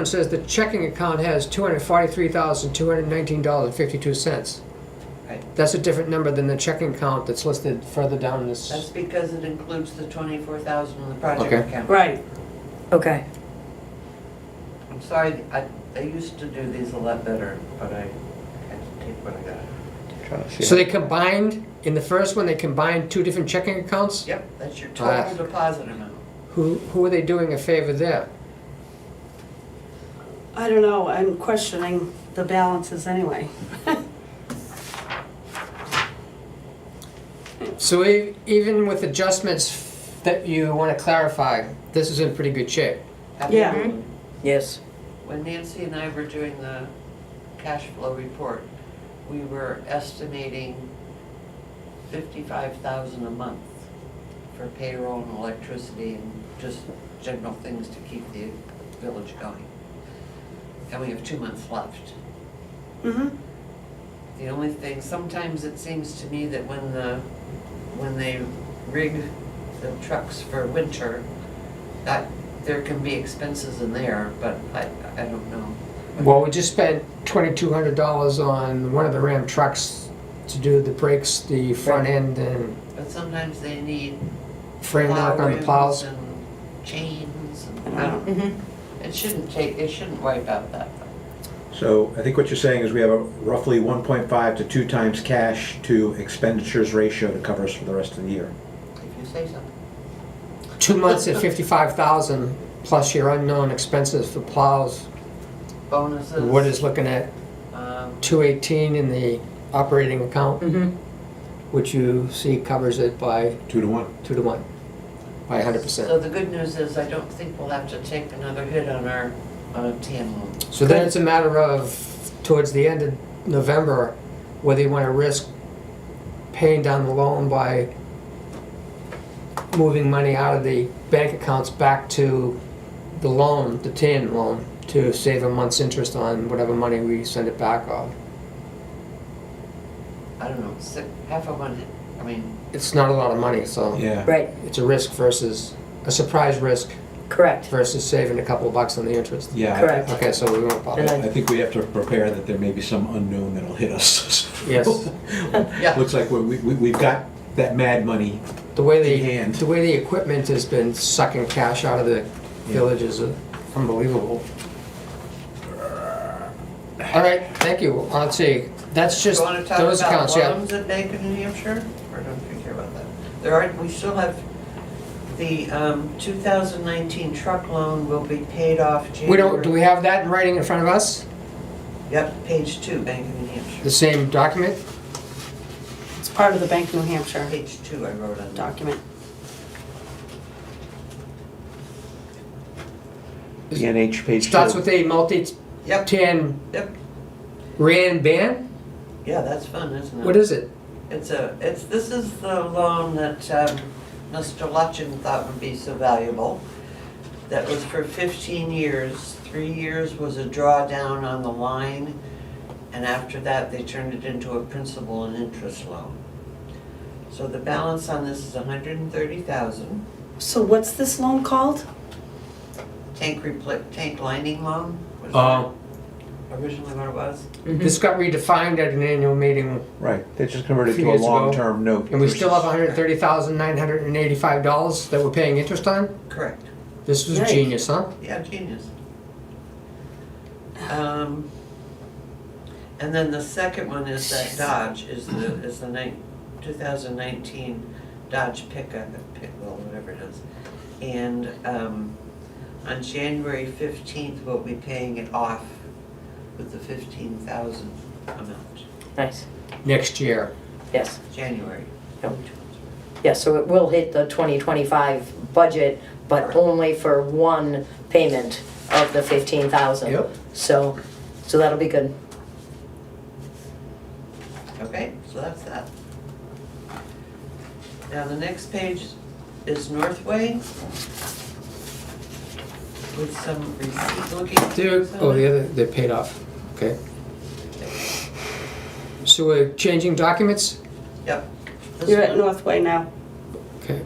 says the checking account has $243,219.52. Right. That's a different number than the checking account that's listed further down this. That's because it includes the 24,000 in the project Okay. account. right, Okay. I'm sorry, I used to do these a lot better, but I had to take what I got. So they combined, in the first one, they combined two different checking accounts? Yep, that's your Ah. total deposit amount. Who are they doing a favor there? I don't know, I'm questioning the balances anyway. So even with adjustments that you want to clarify, this is in pretty good shape. Yeah. Absolutely. Yes. When Nancy and I were doing the cash flow report, we were estimating 55,000 a month for payroll and electricity and just general things to keep the village going. And we have 2 months left. Mm-hmm. The only thing, sometimes it seems to me that when they rig the trucks for winter, that there can be expenses in there, but I don't know. Well, we just spent $2,200 on one of the Ram trucks to do the brakes, the front end, and But sometimes they need framework on the rims plows. and chains and, I don't, Mm-hmm. it shouldn't wipe out that. So I think what you're saying is we have a roughly 1.5 to 2 times cash to expenditures ratio to cover us for the rest of the year. If you say so. 2 months at $55,000 plus your unknown expenses for plows. bonuses. What is looking at 218 in the operating account, Mm-hmm. which you see covers it by 2 to 1. 2 to 1, by 100%. So the good news is I don't think we'll have to take another hit on our TAM loan. So then it's a matter of, towards the end of November, whether you want to risk paying down the loan by moving money out of the bank accounts back to the loan, the TAN loan, to save a month's interest on whatever money we send it back of. I don't know, half of one, I mean, It's not a lot of money, so Yeah. Right, it's a risk versus, a surprise risk correct. versus saving a couple of bucks on the interest. Yeah. Correct. Okay, so we won't bother. And I think we have to prepare that there may be some unknown that'll hit us. Yes. yeah. Looks like we've got that mad money. The way In hand. the way the equipment has been sucking cash out of the village is unbelievable. All right, thank you. Let's see, that's You just wanna talk those about accounts, yeah. loans at Bank of New Hampshire, or don't you care about that? There are, we still have, the 2019 truck loan will be paid off January. We don't, do we have that in writing in front of us? Yep, page 2, Bank of New Hampshire. The same document? It's part of the Bank of New Hampshire Page 2 I wrote on that. document. The NH page 2. Starts with a multi-tan Yep, RAN ban? yeah, that's fun, isn't it? What is it? This is the loan that Mr. Lutchen thought would be so valuable. That was for 15 years. 3 years was a drawdown on the line, and after that, they turned it into a principal and interest loan. So the balance on this is $130,000. So what's this loan called? Tank lining loan was originally what it was. This got redefined at an annual meeting, Right, they just converted Few to a years ago. long-term note. and we still have versus- $130,985 that we're paying interest on? Correct. This was Nice. genius, huh? Yeah, genius. And then the second one is that Dodge, is the 2019 Dodge pickup, well, whatever it is. And on January 15th, we'll be paying it off with the 15,000 amount, Nice, Next year. yes. January. Yeah, so it will hit the 2025 budget, but only for one payment of the 15,000. Yep. So that'll be good. Okay, so that's that. Now, the next page is Northway. With some receipt looking. They're, things on oh, it. the other, they're paid off, okay. So we're changing documents? Yep. This You're at one. Northway now. Okay.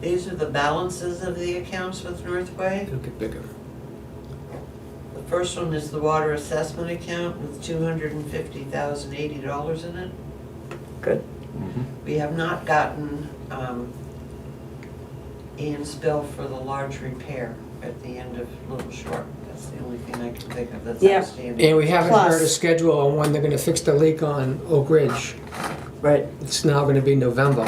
These are the balances of the accounts with Northway. It'll get bigger. The first one is the water assessment account with $250,080 in it. Good. Mhm. We have not gotten Ian's bill for the large repair at the end of Little Short. That's the only thing I can think of that's Yeah. outstanding. And we haven't Plus- heard a schedule on when they're gonna fix the leak on Oak Ridge. Right. It's now gonna be November.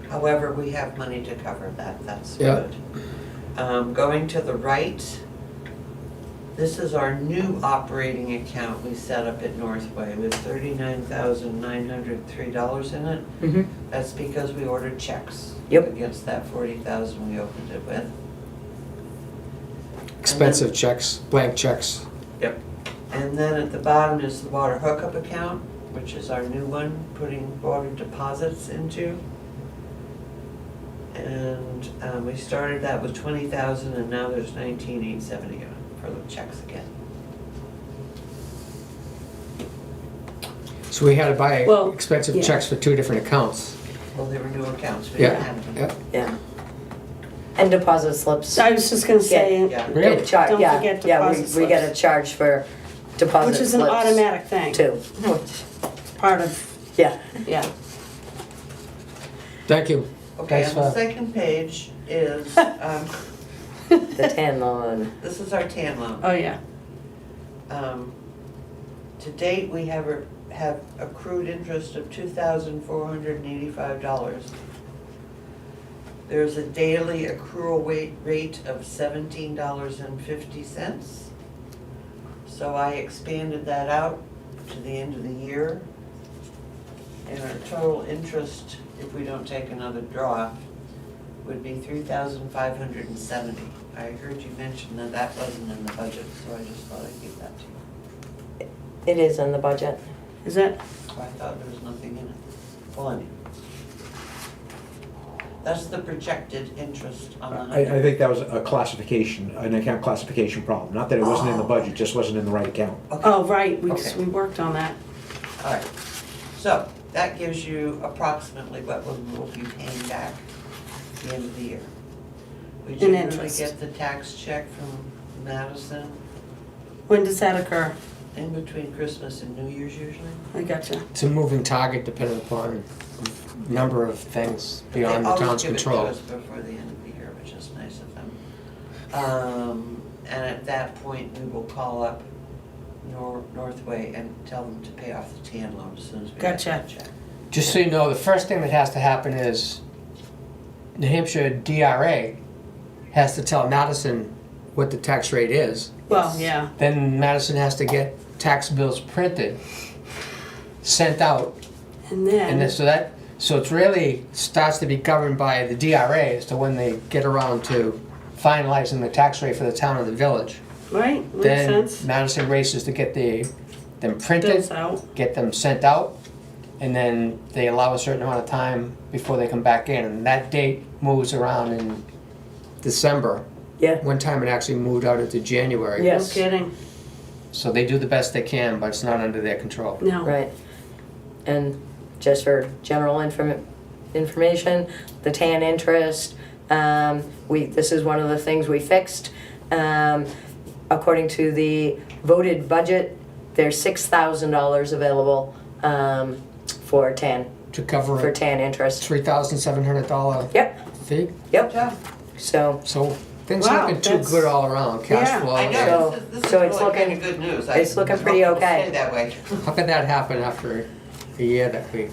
However, we have money to cover that, that's Yeah. good. Going to the right, this is our new operating account we set up at Northway with $39,903 in it. Mm-hmm. That's because we ordered checks. Yep. Against that 40,000 we opened it with. Expensive checks, blank checks. Yep. And then at the bottom is the water hookup account, which is our new one, putting water deposits into. And we started that with 20,000 and now there's 19,870 for the checks again. So we had to buy Well, expensive yeah. checks for two different accounts. Well, they were new accounts, we didn't Yeah, have them. yeah. Yeah. And deposit slips. I was just gonna say, Yeah. Really? Get char- Don't yeah, forget yeah, deposit we get a slips. charge for deposit which slips. is an automatic thing, Too, which, part of, yeah. yeah. Thank you. Okay, Thanks on the for- second page is, The tan loan. this is our TAN loan. Oh, yeah. To date, we have accrued interest of $2,485. There's a daily accrual rate of $17.50. So I expanded that out to the end of the year. And our total interest, if we don't take another draw, would be $3,570. I heard you mention that that wasn't in the budget, so I just thought I'd give that to you. It is in the budget. Is it? I thought there was nothing in it. Well, anyway. That's the projected interest on the I 100. think that was a classification, an account classification problem. Not that it wasn't in the budget, just wasn't in the right account. Oh, right, Okay. we worked on that. All right. So that gives you approximately what we'll be paying back at the end of the year. We In generally interest. get the tax check from Madison When does that occur? in between Christmas and New Year's usually. I gotcha. It's a moving target depending upon a number of things beyond the town's control. They always give it to us before the end of the year, which is nice of them. And at that point, we will call up Northway and tell them to pay off the TAN loan as soon as we get Gotcha. that check. Just so you know, the first thing that has to happen is New Hampshire DRA has to tell Madison what the tax rate is. Well, yeah, Then Madison has to get tax bills printed, sent out, and and then, so it's really starts to be governed by the DRA as to when they get around to finalizing the tax rate for the town or the village. right, makes Then sense. Madison races to get them Bills printed, out. get them sent out, and then they allow a certain amount of time before they come back in. And that date moves around in December. Yeah. One time it actually moved out into January. Yeah. No Yes. kidding. So they do the best they can, but it's not under their control. No. Right. And just for general information, the TAN interest, this is one of the things we fixed. According to the voted budget, there's $6,000 available for TAN To cover for a TAN interest. $3,700 Yep. fee. Yep. Yeah, So So things Wow, haven't been too that's- good all around. Cash Yeah. flow. I So- know, this is so it's really kind looking- of good news. it's looking pretty hope it'll okay. stay that way. How could that happen after a year that we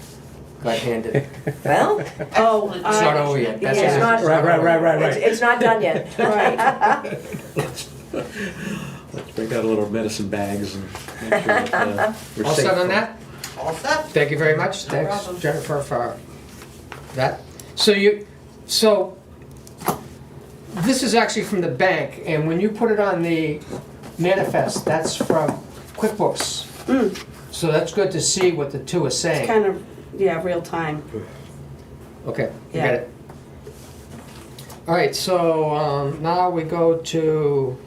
got handed? well, Oh, It's not over yet. That's Yeah. what it is. It's not- it's not done yet. Right. Let's break out a little medicine bags and make sure that we're All safe set on from- that? All set? Thank you very much. No Thanks, problem. Jennifer, for that. So this is actually from the bank, and when you put it on the manifest, that's from QuickBooks. So that's good to see what the two are saying. It's kind of, yeah, real time. Okay, you Yeah. got it. All right, so now we go to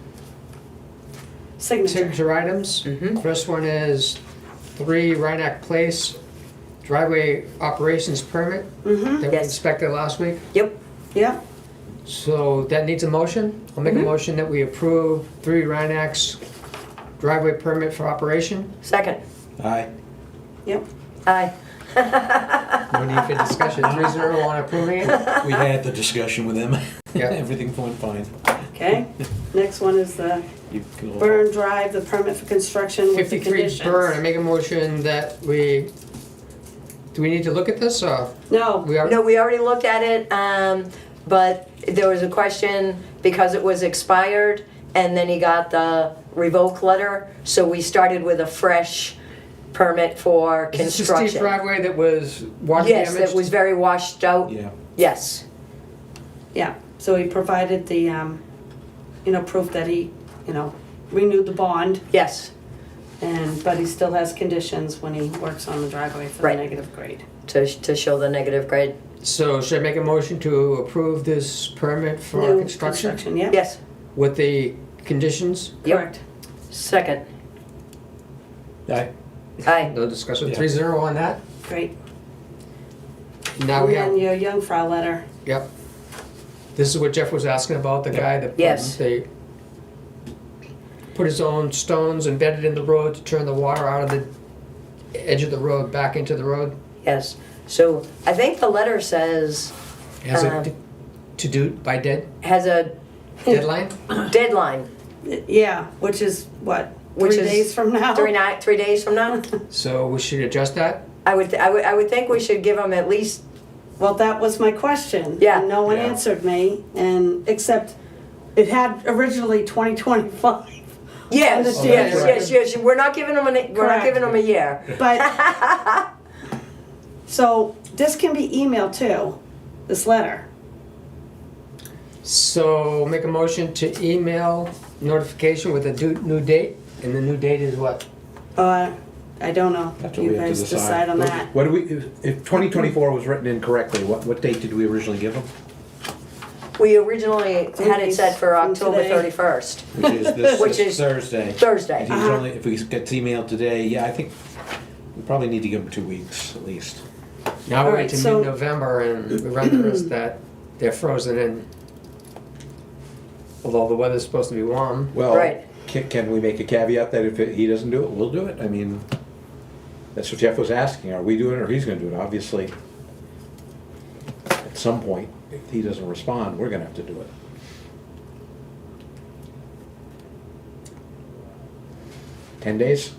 Signature. signature items. Mhm. First one is 3 Rhinebeck Place driveway operations permit Mm-hmm, that we Yes. inspected last week. Yep. yeah, So that needs a motion. I'll make a motion that we approve 3 Rhinebeck's driveway permit for operation. Second. Aye. yep. Aye. No need for discussion. 3-0 on approving it. We had the discussion with them. Yeah. Everything went fine. Okay. Next one is the You can go- Burn Drive, the permit for construction with the 53 conditions. Burn. I make a motion that we. Do we need to look at this or No, we are? No, we already looked at it, but there was a question because it was expired, and then he got the revoke letter, so we started with a fresh permit for Is this the steep construction. driveway that was water Yes, damaged? that was very washed out, Yeah. yes. yeah, so he provided the, proof that he, renewed the bond, Yes, but he still has conditions when he works on the driveway for the Right. negative grade. to show the negative grade. So should I make a motion to approve this permit for New construction yeah. Yes, with the conditions? Yep. Correct. second. Aye. Aye. No discussion. Yeah. 3-0 on that. Great. Now we And have. then your Jungfrau letter. Yep. This is what Jeff was asking about, the guy that. Yes. They put his own stones embedded in the road to turn the water out of the edge of the road back into the road. Yes, so I think the letter says, Has Uh-huh. a to do by has a deadline? deadline, Yeah, which is what, Which 3 is days from now? 3 days from now. So we should adjust that? I would think we should give them at least Well, that was my question. Yeah. And no one Yeah. answered me, and, except it had originally 2025. Yes, Understand. yes, Oh, yes, yes, we're not giving them we're not Correct. giving them a year. But, so this can be emailed too, this letter. So make a motion to email notification with a new date, and the new date is what? I don't know. That's what You we have to guys decide on that. What do we, if 2024 was written incorrectly, what date did we originally give him? We originally had it set for From October today. 31st, Which is this Which is Thursday. Thursday. If he's only, if he gets emailed today, yeah, I think we probably need to give him 2 weeks at least. Now All we're right, into so- mid-November, and we run the risk that they're frozen in. Although the weather's supposed to be warm. Well, Right. can we make a caveat that if he doesn't do it, we'll do it? I mean, that's what Jeff was asking. Are we doing it or he's gonna do it? Obviously, at some point, if he doesn't respond, we're gonna have to do it. $10 days?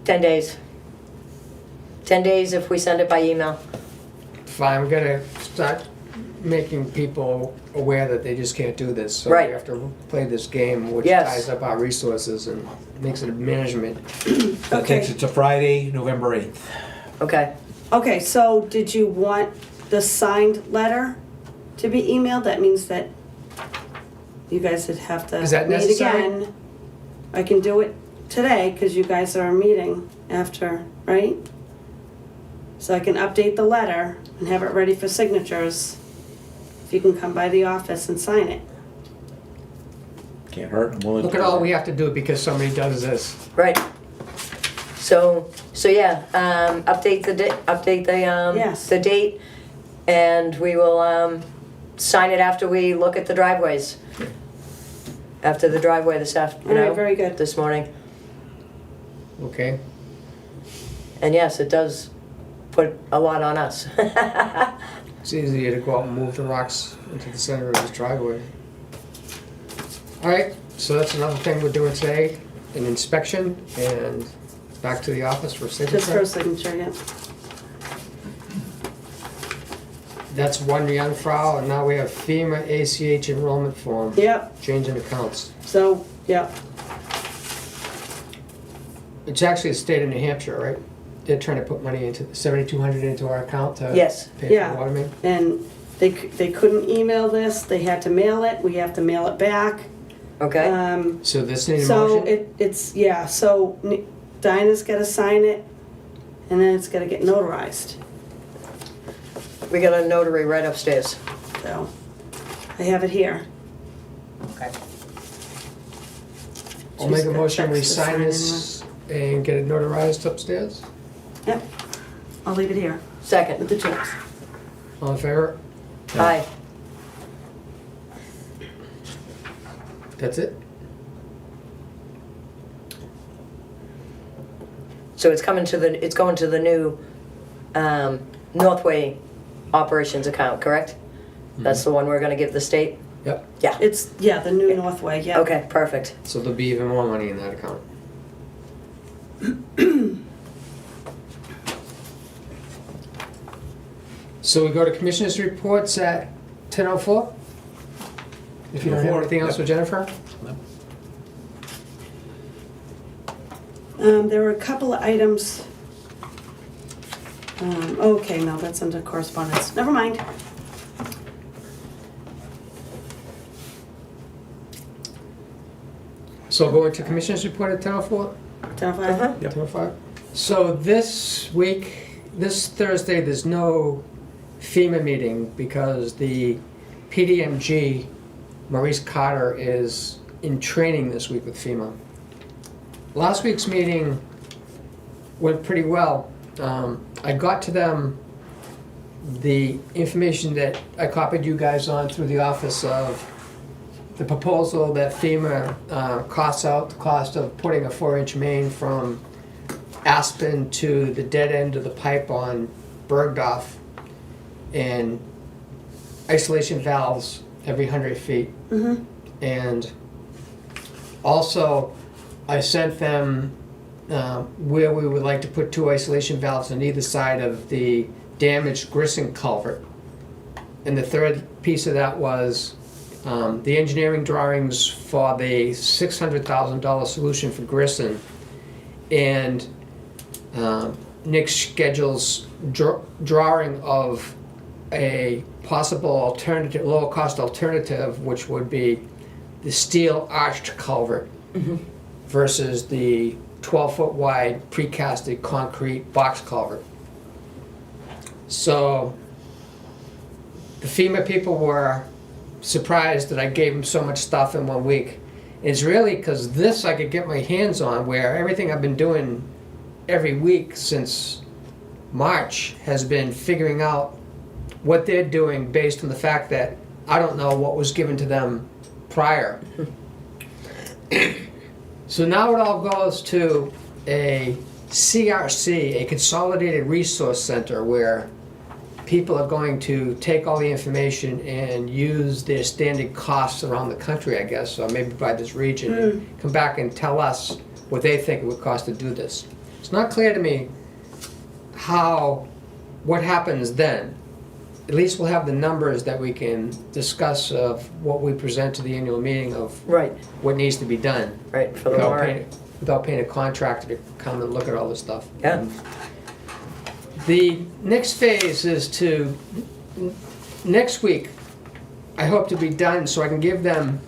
10 days. 10 days if we send it by email. Fine, we gotta start making people aware that they just can't do this. So Right. we have to play this game, which Yes. ties up our resources and makes it a management. That Okay. takes it to Friday, November 8th. Okay. Okay, so did you want the signed letter to be emailed? That means that you guys would have to Is that meet necessary? again. I can do it today, because you guys are meeting after, right? So I can update the letter and have it ready for signatures. If you can come by the office and sign it. Can't hurt, I'm willing to. Look at all we have to do because somebody does this. Right. So yeah, update Yes. the date, and we will sign it after we look at the driveways. After the driveway this All right, very good. this morning. Okay? And yes, it does put a lot on us. It's easier to go out and move the rocks into the center of this driveway. All right, so that's another thing we're doing today, an inspection, and back to the office for Just for signature. a signature, yeah. That's one young file, and now we have FEMA ACH enrollment form. Yep, Changing accounts. so, yep. It's actually the state of New Hampshire, right? They're trying to put money into, 7,200 into our account to Yes. pay for Yeah. the water main. And they couldn't email this, they had to mail it, we have to mail it back. Okay. So this needs a So motion? so Dinah's gotta sign it, and then it's gotta get notarized, We got a notary right upstairs. so. I have it here. Okay. I'll make She's a got motion, we checks to sign sign this and get it notarized upstairs. Yep, I'll leave it here with Second. the checks. All in favor? Aye. That's it? So it's going to the new Northway operations account, correct? That's the one we're gonna give the state? Yep. Yeah. It's, the new Northway, yeah. Okay, perfect. So there'll be even more money in that account. So we go to commissioners' reports at 10:04? If you don't have 10:04, anything else yep. with Jennifer? There were a couple of items. Okay, no, that's under correspondence, never mind. So going to commissioners' report at 10:04? Jennifer? Yep. 10:05? So this week, this Thursday, there's no FEMA meeting because the PDMG, Maurice Carter, is in training this week with FEMA. Last week's meeting went pretty well. I got to them the information that I copied you guys on through the office of the proposal that FEMA costs out, the cost of putting a 4-inch main from Aspen to the dead end of the pipe on Bergdorf, and isolation valves every 100 feet. Mm-hmm. And also, I sent them where we would like to put 2 isolation valves on either side of the damaged Grissom culvert And the third piece of that was the engineering drawings for the $600,000 solution for Grissom. And Nick schedules drawing of a possible alternative, lower cost alternative, which would be the steel arched culvert versus the 12-foot wide precasted concrete box culvert. So the FEMA people were surprised that I gave them so much stuff in 1 week. It's really because this I could get my hands on, where everything I've been doing every week since March has been figuring out what they're doing based on the fact that I don't know what was given to them prior. So now it all goes to a CRC, a Consolidated Resource Center, where people are going to take all the information and use their standard costs around the country, I guess, or maybe by this region, and come back and tell us what they think it would cost to do this. It's not clear to me what happens then. At least we'll have the numbers that we can discuss of what we present to the annual meeting of Right, what needs to be done. right, for the warrant. Without paying a contractor to come and look at all this stuff. Yeah, The next phase is next week, I hope to be done so I can give them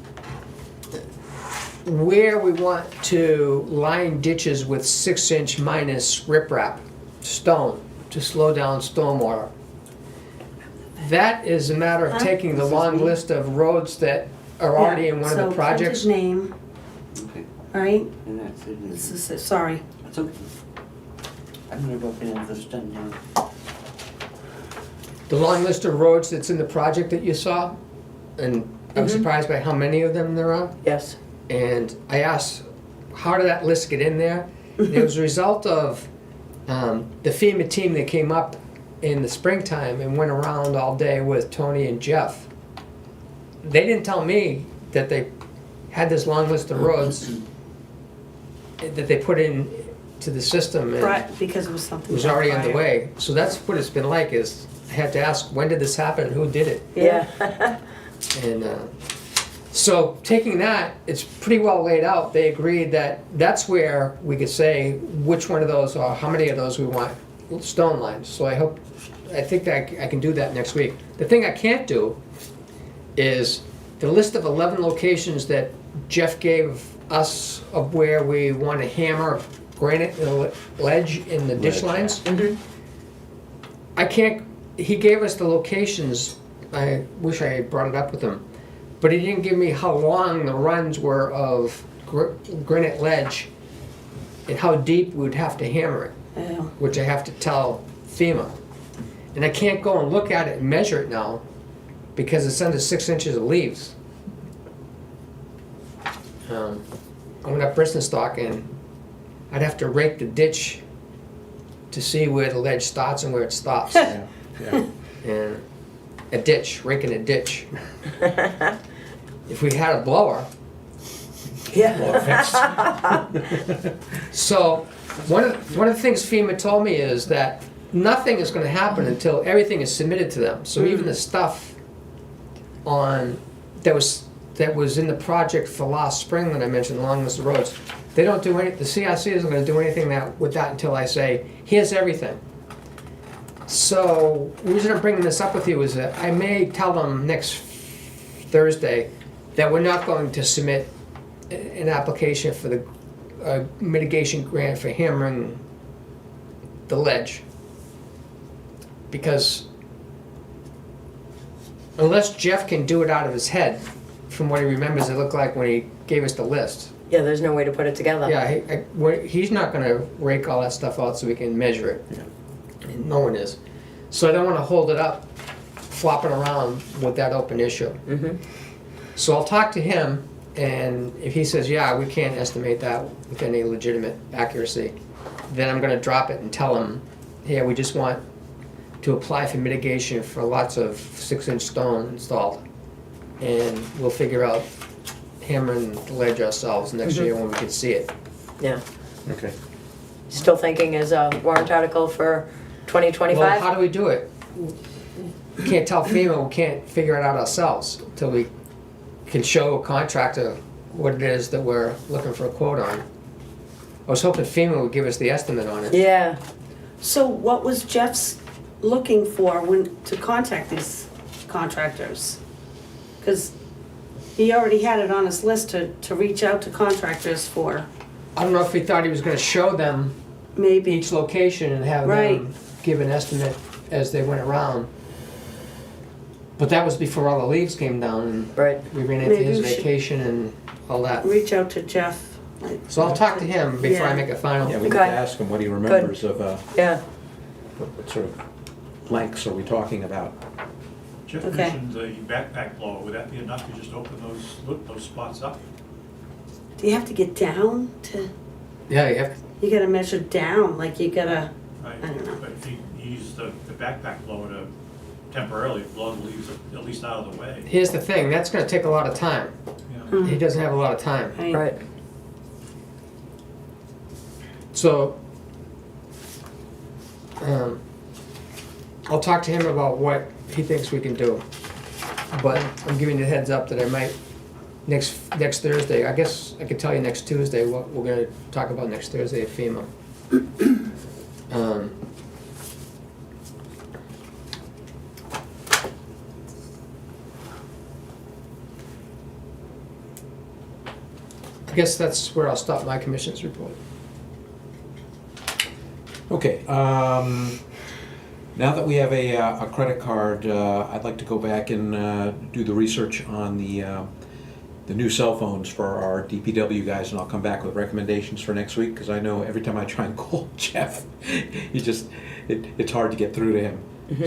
where we want to line ditches with 6-inch minus riprap stone to slow down stormwater. That is a matter of taking the long list of roads that are already in one of the projects. So, name, Okay, right? and that's it. This is it, sorry. That's okay. I'm gonna go get this done now. The long list of roads that's in the project that you saw, and I was surprised by how many of them there are. yes. And I asked, how did that list get in there? And it was a result of the FEMA team that came up in the springtime and went around all day with Tony and Jeff. They didn't tell me that they had this long list of roads that they put in to the system, and Right, because it was something. it was already underway. So that's what it's been like, is I had to ask, when did this happen, who did it? Yeah. And so taking that, it's pretty well laid out. They agreed that that's where we could say which one of those or how many of those we want stone lines. So I think that I can do that next week. The thing I can't do is the list of 11 locations that Jeff gave us of where we want to hammer granite and ledge in the ditch lines. I can't, he gave us the locations. I wish I had brought it up with him. But he didn't give me how long the runs were of granite ledge and how deep we would have to hammer it, Yeah. which I have to tell FEMA. And I can't go and look at it and measure it now because it's under 6 inches of leaves. I went up Bristenstock and I'd have to rake the ditch to see where the ledge starts and where it stops. Yeah, yeah. And a ditch, raking a ditch. If we had a blower, Yeah. so one of the things FEMA told me is that nothing is going to happen until everything is submitted to them. So even the stuff that was in the project for last spring that I mentioned along the roads, they don't do any. The CRC isn't going to do anything with that until I say, here's everything. So the reason I'm bringing this up with you is that I may tell them next Thursday that we're not going to submit an application for the mitigation grant for hammering the ledge. Because unless Jeff can do it out of his head, from what he remembers it looked like when he gave us the list. Yeah, there's no way to put it together. Yeah, he's not gonna rake all that stuff out so we can measure it. Yeah. And no one is. So I don't wanna hold it up, flopping around with that open issue. So I'll talk to him, and if he says, yeah, we can't estimate that with any legitimate accuracy, then I'm gonna drop it and tell him, yeah, we just want to apply for mitigation for lots of 6-inch stone installed. And we'll figure out hammering the ledge ourselves next year when we can see it. Yeah. Okay. Still thinking as a warrant article for Well, 2025? how do we do it? can't tell FEMA, we can't figure it out ourselves until we can show a contractor what it is that we're looking for a quote on. I was hoping FEMA would give us the estimate on it. Yeah. So what was Jeff's looking for when, to contact these contractors? Because he already had it on his list to reach out to contractors for, I don't know if he thought he was gonna show them maybe. each location and have Right. them give an estimate as they went around. But that was before all the leaves came down and Right. we ran into Maybe his we should- vacation and all that. Reach out to Jeff. like- So I'll talk to him before I Yeah. make a final. Yeah, we need to Okay. ask him what he remembers of, Yeah. what sort of lengths are we talking about? Jeff Okay. mentioned the backpack blower, would that be enough to just open those spots up? Do you have to get down to, Yeah, you have, you gotta measure down, like you gotta, Right. I don't know. But if you use the backpack blower to temporarily blow the leaves at least out of the way, here's the thing, that's gonna take a lot of time. you know? He doesn't have a lot of time. right? Right. So, I'll talk to him about what he thinks we can do. But I'm giving you a heads up that I might, next Thursday, I guess I could tell you next Tuesday what we're gonna talk about next Thursday at FEMA. Um, I guess that's where I'll stop my commission's report. Okay, now that we have a credit card, I'd like to go back and do the research on the new cell phones for our DPW guys, and I'll come back with recommendations for next week, because I know every time I try and call Jeff, it's hard to get through to him.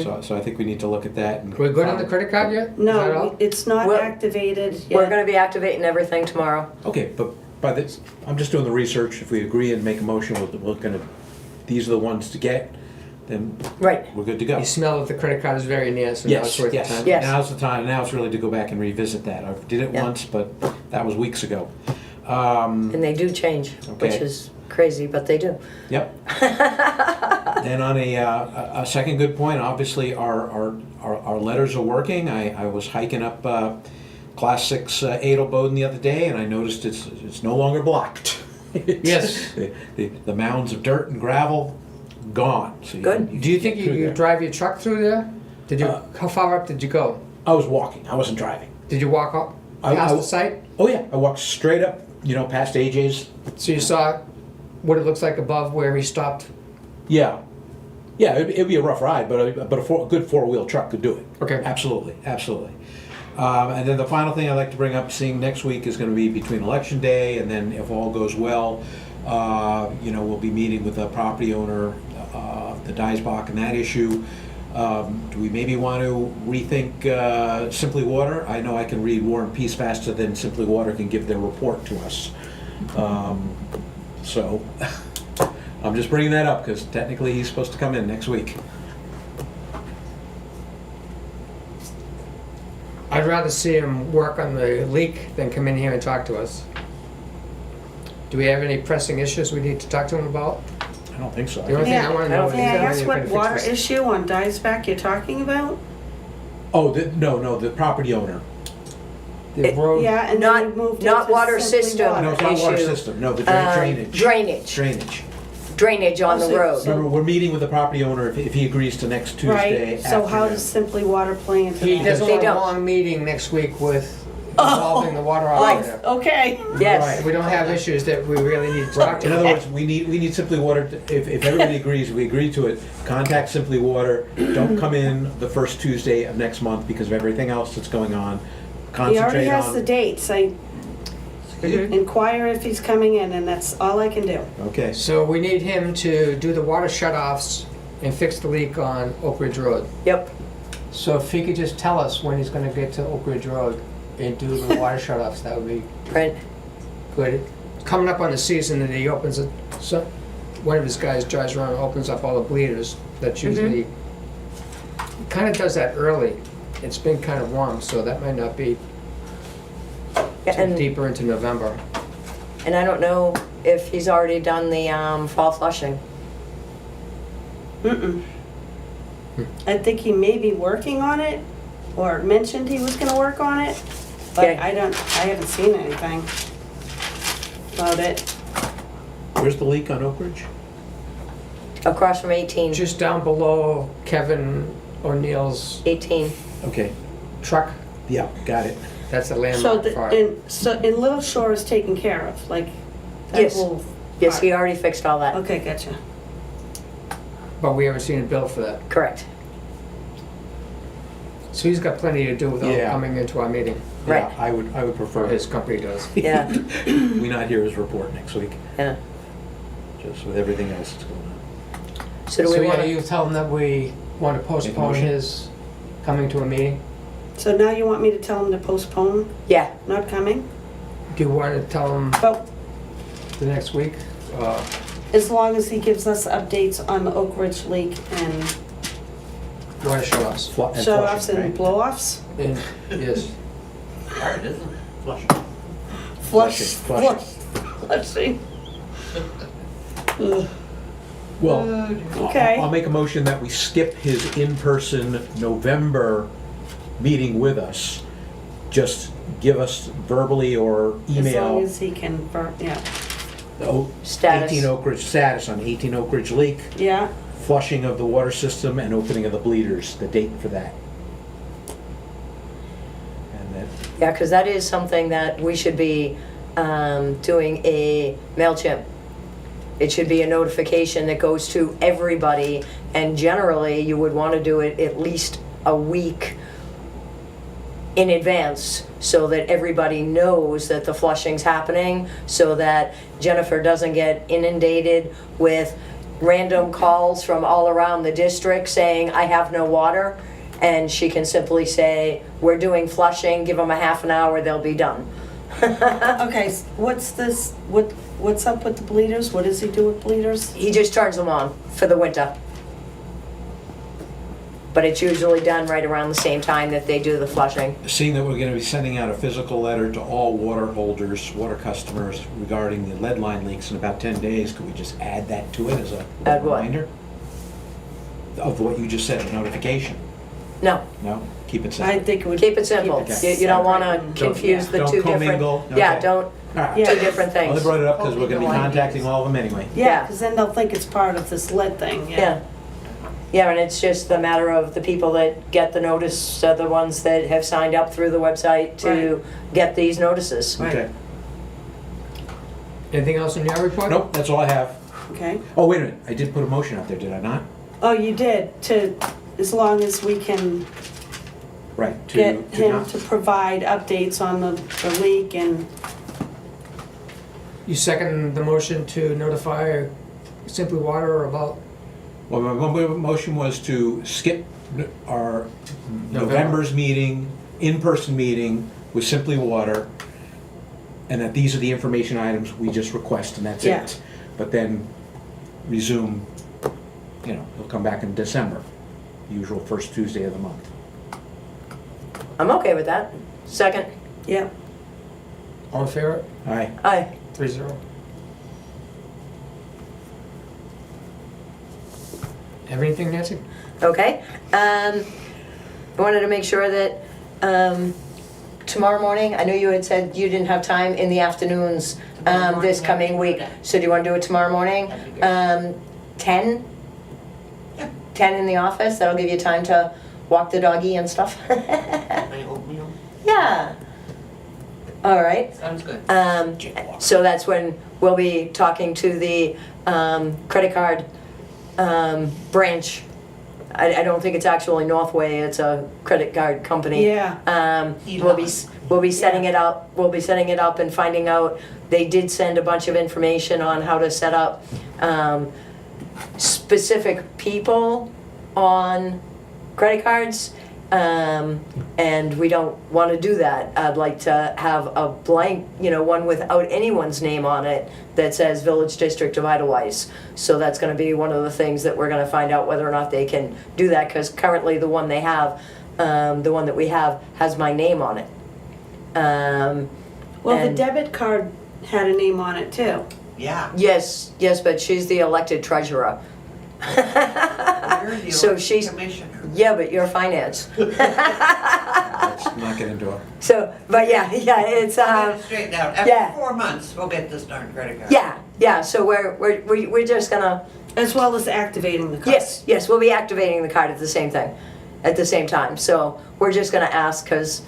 So I think we need to look at that. And Are we good on the credit card yet? Is that No, all? it's not Well, activated yet. We're gonna be activating everything tomorrow. Okay, but by this, I'm just doing the research. If we agree and make a motion, we're gonna, these are the ones to get, then Right. we're good to go. You smell that the credit card is very near, so now it's Yes, worth the yes. time. Yes. Now's the time, now it's really to go back and revisit that. I did it Yeah. once, but that was weeks ago. And they do change, which Okay. is crazy, but they do. Yep. Then on a second good point, obviously our letters are working. I was hiking up Class 6 Adelboden the other day, and I noticed it's no longer blocked. Yes. The mounds of dirt and gravel, gone. So Good. can Do you get think through you there. drive your truck through there? Did you? How far up did you go? I was walking, I wasn't driving. Did you walk up I- past I- the site? Oh yeah, I walked straight up, past AJ's. So you saw what it looks like above where he stopped? Yeah. Yeah, it'd be a rough ride, but a good four-wheel truck could do it. Okay. Absolutely, absolutely. And then the final thing I'd like to bring up, seeing next week is going to be between Election Day, and then if all goes well, we'll be meeting with the property owner, the Diesbach, and that issue. Do we maybe want to rethink Simply Water? I know I can read War and Peace faster than Simply Water can give their report to us. So I'm just bringing that up because technically he's supposed to come in next week. I'd rather see him work on the leak than come in here and talk to us. Do we have any pressing issues we need to talk to him about? I don't think so. The only thing I wanna know is May I when ask you're what gonna fix water this. issue on Diesbach you're talking about? Oh, no, the property owner. The road, Yeah, and Not- then we moved not into water Simply system. Water. No, it's not water Issue. system, no, the drainage. Drainage. Drainage. On the Oh, so- road. Remember, we're meeting with the property owner if he agrees to next Tuesday Right, so how afternoon. does Simply Water play into he that? doesn't They want a don't. long meeting next week with involving the water Oh, operator. okay. Yes. Right, we don't have issues that we really need to talk to. In other words, we need Simply Water, if everybody agrees, we agree to it, contact Simply Water, don't come in the first Tuesday of next month because of everything else that's going on. He already Concentrate has the on, dates. I inquire if he's coming in, and that's all I can do. okay, So we need him to do the water shutoffs and fix the leak on Oak Ridge Road. Yep. So if he could just tell us when he's gonna get to Oak Ridge Road and do the water shutoffs, that would be Right. good. Coming up on the season, and he opens it, so, one of his guys drives around and opens up all the bleeders. That's usually, kinda does that early. It's been kind of warm, so that might not be Yeah, till And, deeper into November. and I don't know if he's already done the fall flushing. Mm-mm. I think he may be working on it, or mentioned he was gonna work on it, but Yeah. I haven't seen anything about it. Where's the leak on Oak Ridge? Across from 18. Just down below Kevin O'Neill's 18. Okay, truck, yeah, got it. that's a So, landmark for it. in Little Shore is taken care of, like, that Yes. whole Yes, he part. already fixed all that. Okay, gotcha. But we haven't seen a bill for that. Correct. So he's got plenty to do without Yeah. coming into our meeting, Right. Yeah, I would prefer or his company does. Yeah. we not hear his report next week, Yeah. just with everything else that's going on. So do So we yeah, want you tell him that we want to postpone motion? his coming to a meeting? So now you want me to tell him to postpone Yeah. not coming? Do you want to tell him But the next week? as long as he gives us updates on the Oak Ridge leak and Want to show us? And shut-offs flushing, and right? blow-offs? And, yes. Hard, isn't it? Flush. Flushing. Flushing. Ugh. Well, Okay. I'll make a motion that we skip his in-person November meeting with us. Just give us verbally or As long email as he can, yeah. the Status. 18 Oak Ridge status on 18 Oak Ridge leak, Yeah, flushing of the water system and opening of the bleeders, the date for that. And then, Yeah, because that is something that we should be doing a MailChimp. It should be a notification that goes to everybody, and generally, you would want to do it at least a week in advance so that everybody knows that the flushing's happening, so that Jennifer doesn't get inundated with random calls from all around the district saying, I have no water, and she can simply say, we're doing flushing, give them a half an hour, they'll be done. okay, what's this, what's up with the bleeders? What does he do with bleeders? He just turns them on for the winter. But it's usually done right around the same time that they do the flushing. seeing that we're going to be sending out a physical letter to all water holders, water customers regarding the lead line leaks in about 10 days, could we just add that to it as a Add what? reminder? Of what you just said, a notification? No, No? Keep it I simple. think it would. keep it simple. Okay. You don't want separate to and- confuse the Don't two different. commingle? Yeah, Okay. don't, All right. Yeah. two different I only things. brought it up because we're going to be Holding the contacting lines. all of them anyway. Yeah, because then they'll think it's part of this lead thing, Yeah. Yeah, and it's just a matter of the people that get the notice are the ones that have signed up through the website to get these notices. Right. Okay. Anything else in your report? Nope, that's all I have. Okay. Oh, wait a minute, I did put a motion out there, did I not? Oh, you did, as long as we can Right, get to him not, to provide updates on the leak and, You second the motion to notify Simply Water about, well, my motion was to skip our November's meeting, in-person meeting with Simply Water, and that these are the information items we just request, and that's Yeah. it. But then resume, he'll come back in December, usual first Tuesday of the month. I'm okay with that. Second, yeah. all in favor? Aye. aye. 3-0. Have anything, Nancy? Okay. I wanted to make sure that tomorrow morning, I know you had said you didn't have time in the afternoons this coming week. So do you want to do it tomorrow morning? 10? 10 in the office? That'll give you time to walk the doggy and stuff? My oatmeal, Yeah. All right. sounds good. So that's when we'll be talking to the credit card branch. I don't think it's actually Northway, it's a credit card company. Yeah. We'll be setting it up, and finding out, they did send a bunch of information on how to set up specific people on credit cards. And we don't want to do that. I'd like to have a blank, one without anyone's name on it that says Village District of Idlewise. So that's going to be one of the things that we're going to find out whether or not they can do that, because currently the one they have, the one that we have, has my name on it. Well, the And- debit card had a name on it too. Yeah. Yes, but she's the elected treasurer. You're the So elected she's- commissioner. Yeah, but you're finance. Let's not get into it. So, but yeah, it's, I'll get it straightened out. yeah. After 4 months, we'll get this darn credit card. yeah, so we're just gonna, As well as activating the card. yes, we'll be activating the card at the same time. So we're just gonna ask, because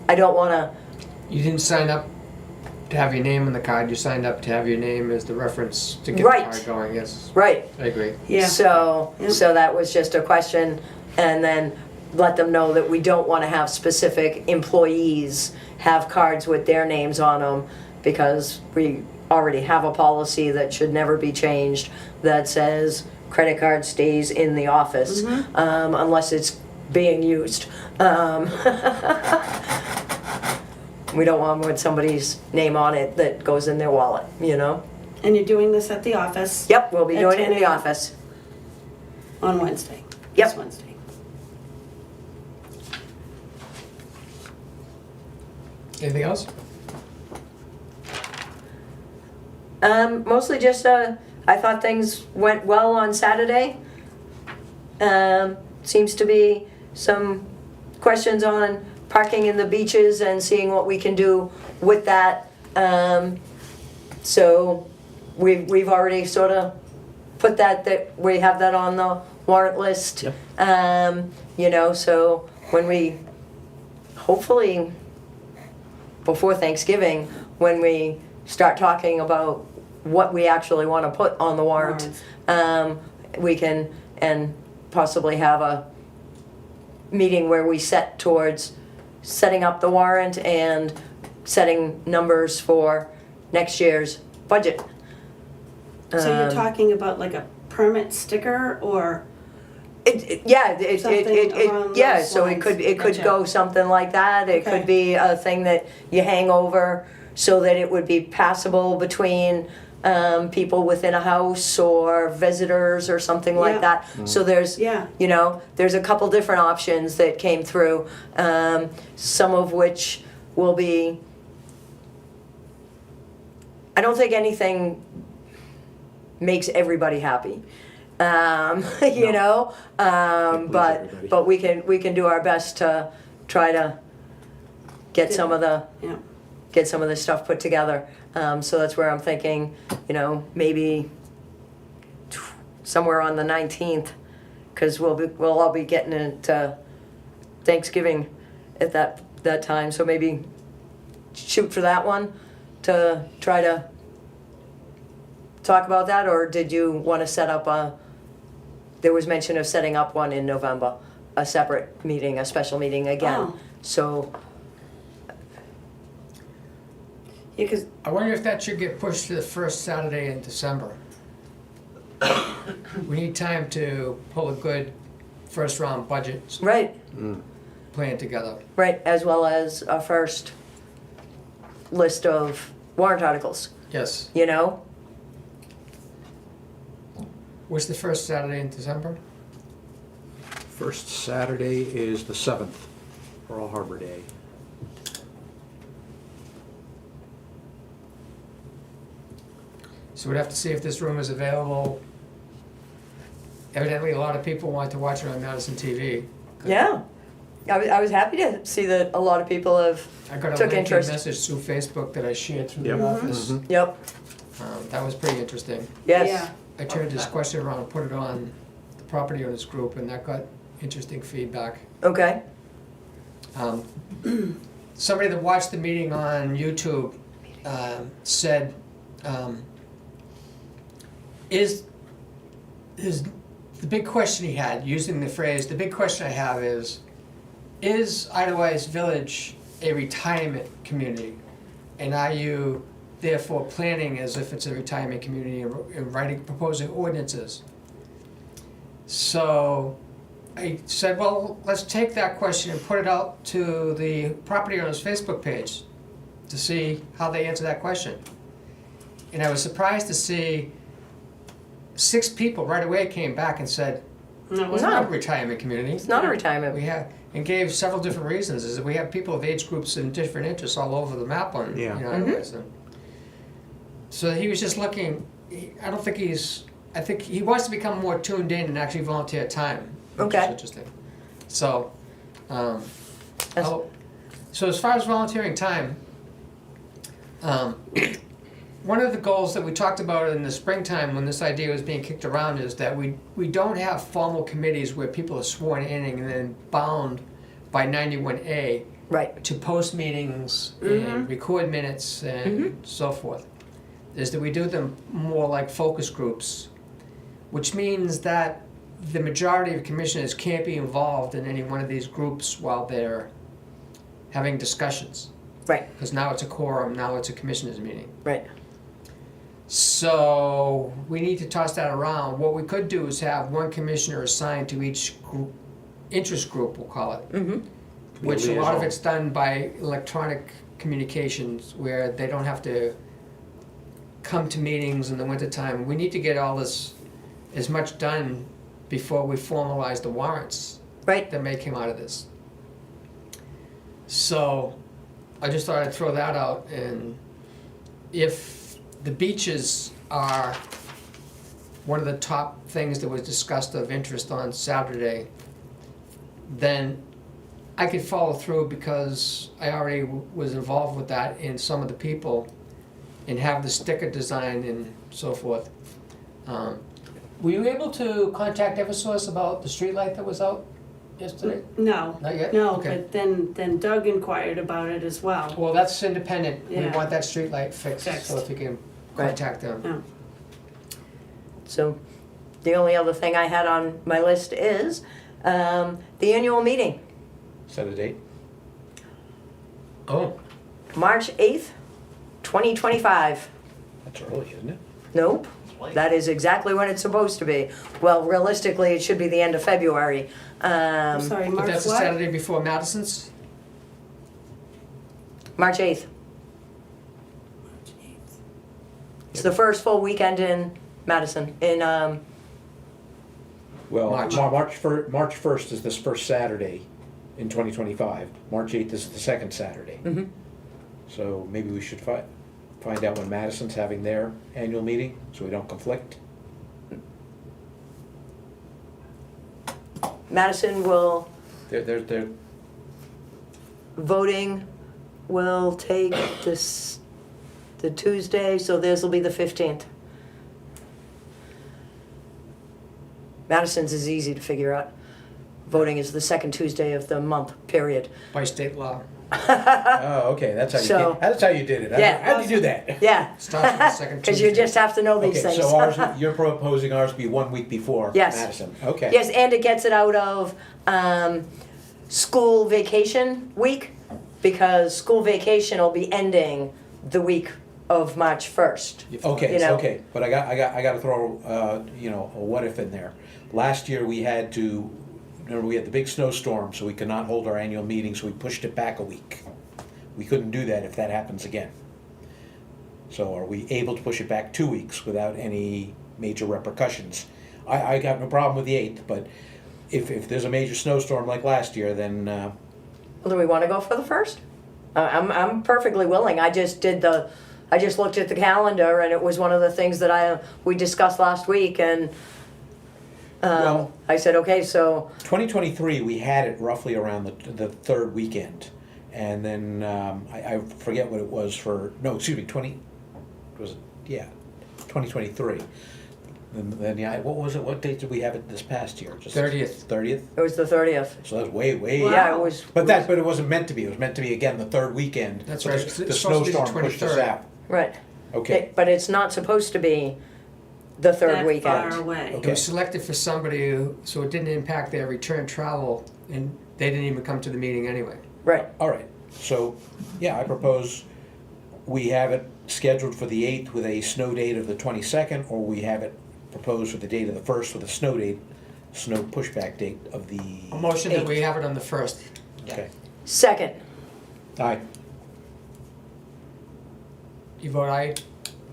I don't wanna, You didn't sign up to have your name on the card, you signed up to have your name as the reference to get the Right. card going, yes. right. I agree. Yeah. So Yep. that was just a question, and then let them know that we don't wanna have specific employees have cards with their names on them, because we already have a policy that should never be changed that says credit card stays in the office, unless it's being used. We don't want with somebody's name on it that goes in their wallet, you know? And you're doing this at the office Yep, we'll be At doing it in 10 the a.m. office. on Wednesday. Yep. This Wednesday. Anything else? Mostly just, I thought things went well on Saturday. Seems to be some questions on parking in the beaches and seeing what we can do with that. So we've already sort of put that we have that on the warrant list. Yep. You know, so when we, hopefully, before Thanksgiving, when we start talking about what we actually want to put on the warrant, we can, and possibly have a meeting where we set towards setting up the warrant and setting numbers for next year's budget. So you're talking about like a permit sticker or? Something along Yeah, those so lines. it could Gotcha. go something like that. It Okay. could be a thing that you hang over so that it would be passable between people within a house or visitors or something like Yeah. that. So there's, Yeah. you know, there's a couple different options that came through, some of which will be, I don't think anything makes everybody happy. You know, Can't please everybody. but we can do our best to try to get some of the Yeah. get some of this stuff put together. So that's where I'm thinking, you know, maybe somewhere on the 19th, because we'll all be getting into Thanksgiving at that time. So maybe shoot for that one to try to talk about that, or did you want to set up there was mention of setting up one in November, a separate meeting, a special meeting again. Oh. So, Yeah, 'cause I wonder if that should get pushed to the first Saturday in December. We need time to pull a good first round budget right, plan together. right, as well as a first list of warrant articles, Yes. you know? What's the first Saturday in December? First Saturday is the 7th, Pearl Harbor Day. So we'd have to see if this room is available. Evidently, a lot of people want to watch it on Madison TV. Yeah. I was happy to see that a lot of people have, I got a Took lengthy interest. message through Facebook that I shared through Yep. the office. yep, That was pretty interesting. yes. Yeah. I turned this question around and put it on the property owners group, and that got interesting feedback. Okay, Somebody that watched the meeting on YouTube said, the big question he had, using the phrase, the big question I have is Idlewise Village a retirement community? And are you therefore planning as if it's a retirement community and writing, proposing ordinances? So I said, well, let's take that question and put it out to the property owners' Facebook page to see how they answer that question. And I was surprised to see 6 people right away came back and said, no, it's No. not a retirement community. it's not a retirement. We have, and gave several different reasons, is that we have people of age groups and different interests all over the map on, Yeah. Madison. So he was just looking, I think he wants to become more tuned in and actually volunteer time, which is Okay. interesting. So, That's- so as far as volunteering time, one of the goals that we talked about in the springtime when this idea was being kicked around is that we don't have formal committees where people are sworn in and then bound by 91A Right. to post meetings and record minutes and so forth. Is that we do them more like focus groups, which means that the majority of commissioners can't be involved in any one of these groups while they're having discussions. Right. Because now it's a quorum, now it's a commissioners meeting. Right. So we need to toss that around. What we could do is have one commissioner assigned to each group, interest group, we'll call it. Which a lot of it's done by electronic communications where they don't have to come to meetings in the wintertime. We need to get all this as much done before we formalize the warrants Right. that may come out of this. So I just thought I'd throw that out, and if the beaches are one of the top things that was discussed of interest on Saturday, then I could follow through because I already was involved with that and some of the people and have the sticker design and so forth. Were you able to contact Eversource about the streetlight that was out yesterday? No, Not yet? no, Okay. but then Doug inquired about it as well. Well, that's independent. We Yeah. want that streetlight fixed, Fixed. so if you can Right. contact them. Yeah. So the only other thing I had on my list is the annual meeting, Set a date? Oh, March 8th, 2025. That's early, isn't it? Nope, that is exactly when it's supposed to be. Well, realistically, it should be the end of February. I'm sorry, but March that's the what? Saturday before Madison's? March 8th. It's the first full weekend in Madison, in, Well, March. March 1st is this first Saturday in 2025. March 8th is the second Saturday. Mhm. So maybe we should find out when Madison's having their annual meeting, so we don't conflict. Madison will, They're voting will take this, the Tuesday, so theirs will be the 15th. Madison's is easy to figure out. Voting is the second Tuesday of the month, period. By state law. oh, okay, that's how you did it. Yeah. How'd you do that? Yeah, Starts with the second because you Tuesday. just have to know these Okay, things. so ours, you're proposing ours to be 1 week before Yes. Madison. Okay. Yes, and it gets it out of school vacation week, because school vacation will be ending the week of March 1st. Okay, You know. okay, but I got to throw a what if in there. Last year we had to, remember we had the big snowstorm, so we could not hold our annual meeting, so we pushed it back a week. We couldn't do that if that happens again. So are we able to push it back 2 weeks without any major repercussions? I got no problem with the 8th, but if there's a major snowstorm like last year, then Do we want to go for the 1st? I'm perfectly willing. I just looked at the calendar, and it was one of the things that we discussed last week, and Well- I said, okay, so 2023, we had it roughly around the third weekend. And then, I forget what it was for, no, excuse me, 2023. Then, yeah, what was it, what date did we have it this past year? Just 30th. 30th? it was the 30th. So that's way. Wow. Yeah, it was. But it wasn't meant to be, it was meant to be again the third weekend. That's But right. The It's supposed to be the snowstorm pushed us 23rd. out. Right. Okay, But it's not supposed to be the third That weekend. far away. It Okay. was selected for somebody who, so it didn't impact their return travel, and they didn't even come to the meeting anyway. Right. all right. So, yeah, I propose we have it scheduled for the 8th with a snow date of the 22nd, or we have it proposed for the date of the 1st with a snow pushback date of the A motion that 8th. we have it on the 1st. Okay. Second. Aye. You vote aye?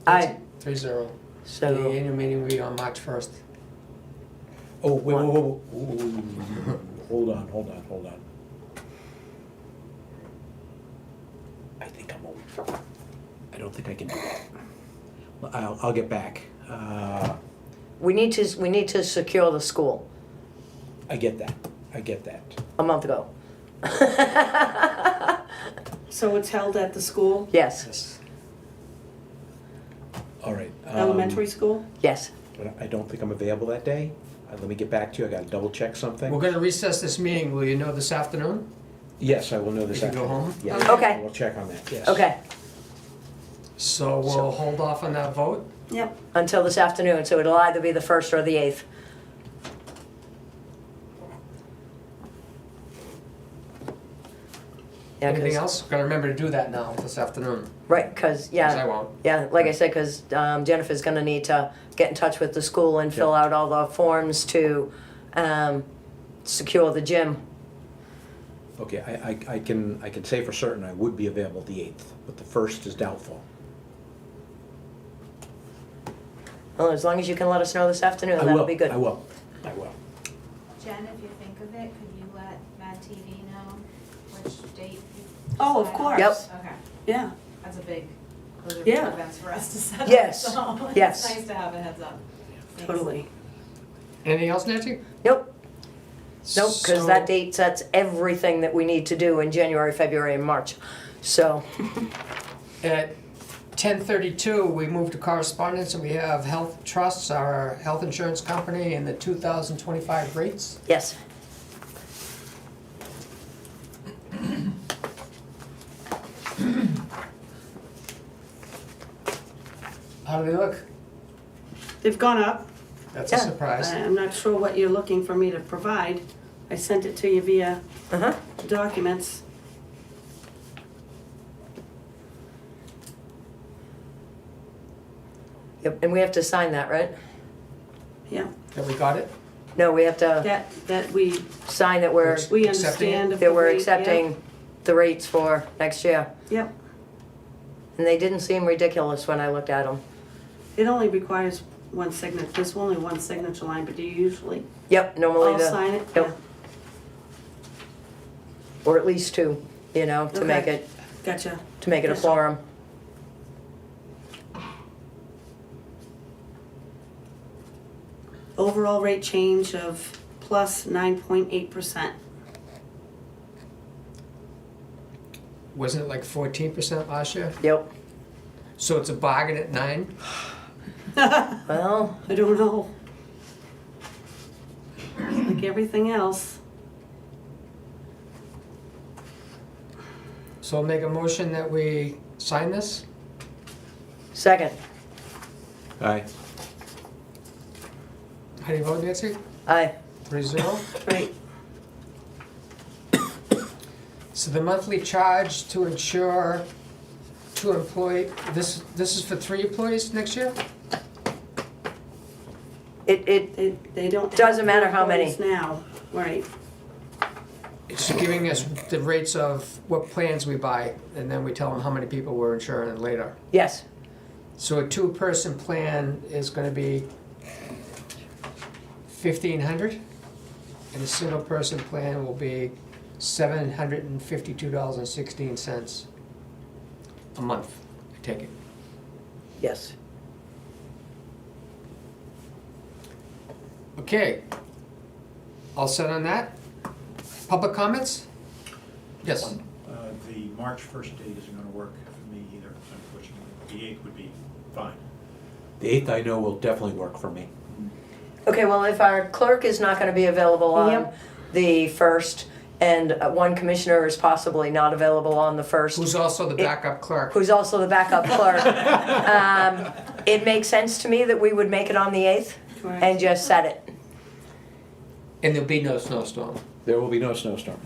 Aye. 3-0. The So annual meeting will be on March 1st. Oh, wait, whoa. Hold on. I think I'm over. I don't think I can do that. I'll get back. we need to secure the school. I get that. I get that. a month ago. So it's held at the school, Yes, Yes. All right. elementary school? yes. But I don't think I'm available that day. Let me get back to you. I gotta double check something. We're gonna recess this meeting. Will you know this afternoon? Yes, I will know this You can go afternoon. home? Yes. Okay. We'll check on that, yes. Okay, So we'll hold off on that vote. Yep. until this afternoon, so it'll either be the 1st or the 8th. Yeah, Anything 'cause- else? Gotta remember to do that now this afternoon. Right, because, 'Cause yeah. I won't. Yeah, like I said, because Jennifer's gonna need to get in touch with the school and fill out all the forms to secure the gym. Okay, I can say for certain I would be available the 8th, but the 1st is doubtful. Well, as long as you can let us know this afternoon, I that'll will, be good. I will. Jen, if you think of it, could you let Mad TV know which date you Oh, of decide on? course. Yep. Okay, Yeah. that's a big, those are Yeah. big events for us to set up, Yes, so yes. it's nice to have a heads up. Thanks. Totally. Anything else, Nancy? Nope, nope, because So- that date sets everything that we need to do in January, February, and March. So, At 10:32, we move to correspondence, and we have Health Trusts, our health insurance company, and the 2025 rates. yes. How do they look? They've gone up. That's a Yeah. surprise. I'm not sure what you're looking for me to provide. I sent it to you via Uh-huh. documents. Yep, and we have to sign that, right? Yeah. Have we got it? No, we have to That we sign that we're, we Accepting it? understand of that the we're rate, accepting the rates for next year. Yep. And they didn't seem ridiculous when I looked at them. It only requires one signature. There's only one signature line, but do you usually Yep, normally all the, sign it? Yep. Or at least two, you know, to Okay. make it, Yeah. Gotcha. to make it a Yes. quorum. Overall rate change of plus 9.8%. Wasn't it like 14% last year? Yep. So it's a bargain at 9? Well, I don't know. Like everything else. So I'll make a motion that we sign this? second, Aye. How do you vote, Nancy? aye. 3-0. Right. So the monthly charge to insure 2 employee, this is for 3 employees next year? It, They don't. Doesn't have matter how many. employees now, right. It's giving us the rates of what plans we buy, and then we tell them how many people we're insuring later. yes, So a 2-person plan is gonna be $1,500, and a single-person plan will be $752.16 a month, I take it. yes. Okay. All set on that? Public comments? Yes. The March 1st date isn't gonna work for me either, unfortunately. The 8th would be fine. The 8th I know will definitely work for me. Okay, well, if our clerk is not gonna be available on Yep. the 1st, and one commissioner is possibly not available on the 1st, Who's also the backup clerk? who's also the backup clerk, it makes sense to me that we would make it on the 8th Correct. and just set it. And there'll be no snowstorm. There will be no snowstorm.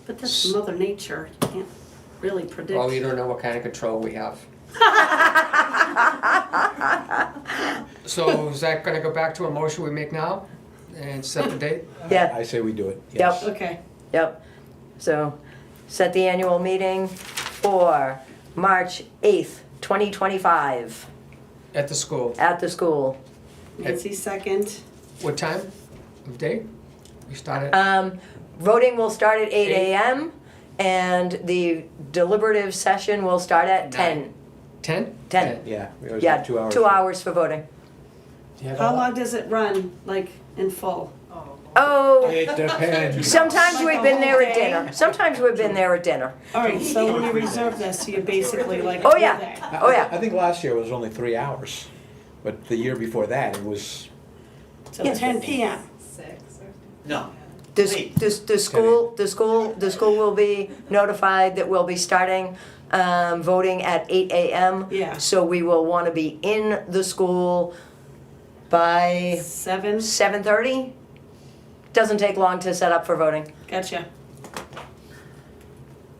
But that's Mother Nature. You can't really predict. Well, you don't know what kind of control we have. So is that gonna go back to a motion we make now and set the date? Yeah. I say we do it, yes. Okay. Yep. So, set the annual meeting for March 8th, 2025, At the school. at the school. Nancy second. What time of day? We start at, Voting will start at 8 8. a.m. and the deliberative session will start at 10. 10? 10. Yeah, we always Yeah, have 2 hours. 2 hours for voting. Do you have How all- long does it run, like, in full? Oh, Oh, It depends. sometimes we've been there at dinner. Sometimes we've been there at dinner. All right, so when you reserve this, you're basically like. Oh, a yeah. full day. Oh, yeah. I think last year it was only 3 hours, but the year before that, it was, So Yeah. 10 PM. No. The Wait. school will be notified that we'll be starting voting at 8 a.m. Yeah. So we will want to be in the school by 7, 7:30. Doesn't take long to set up for voting. gotcha.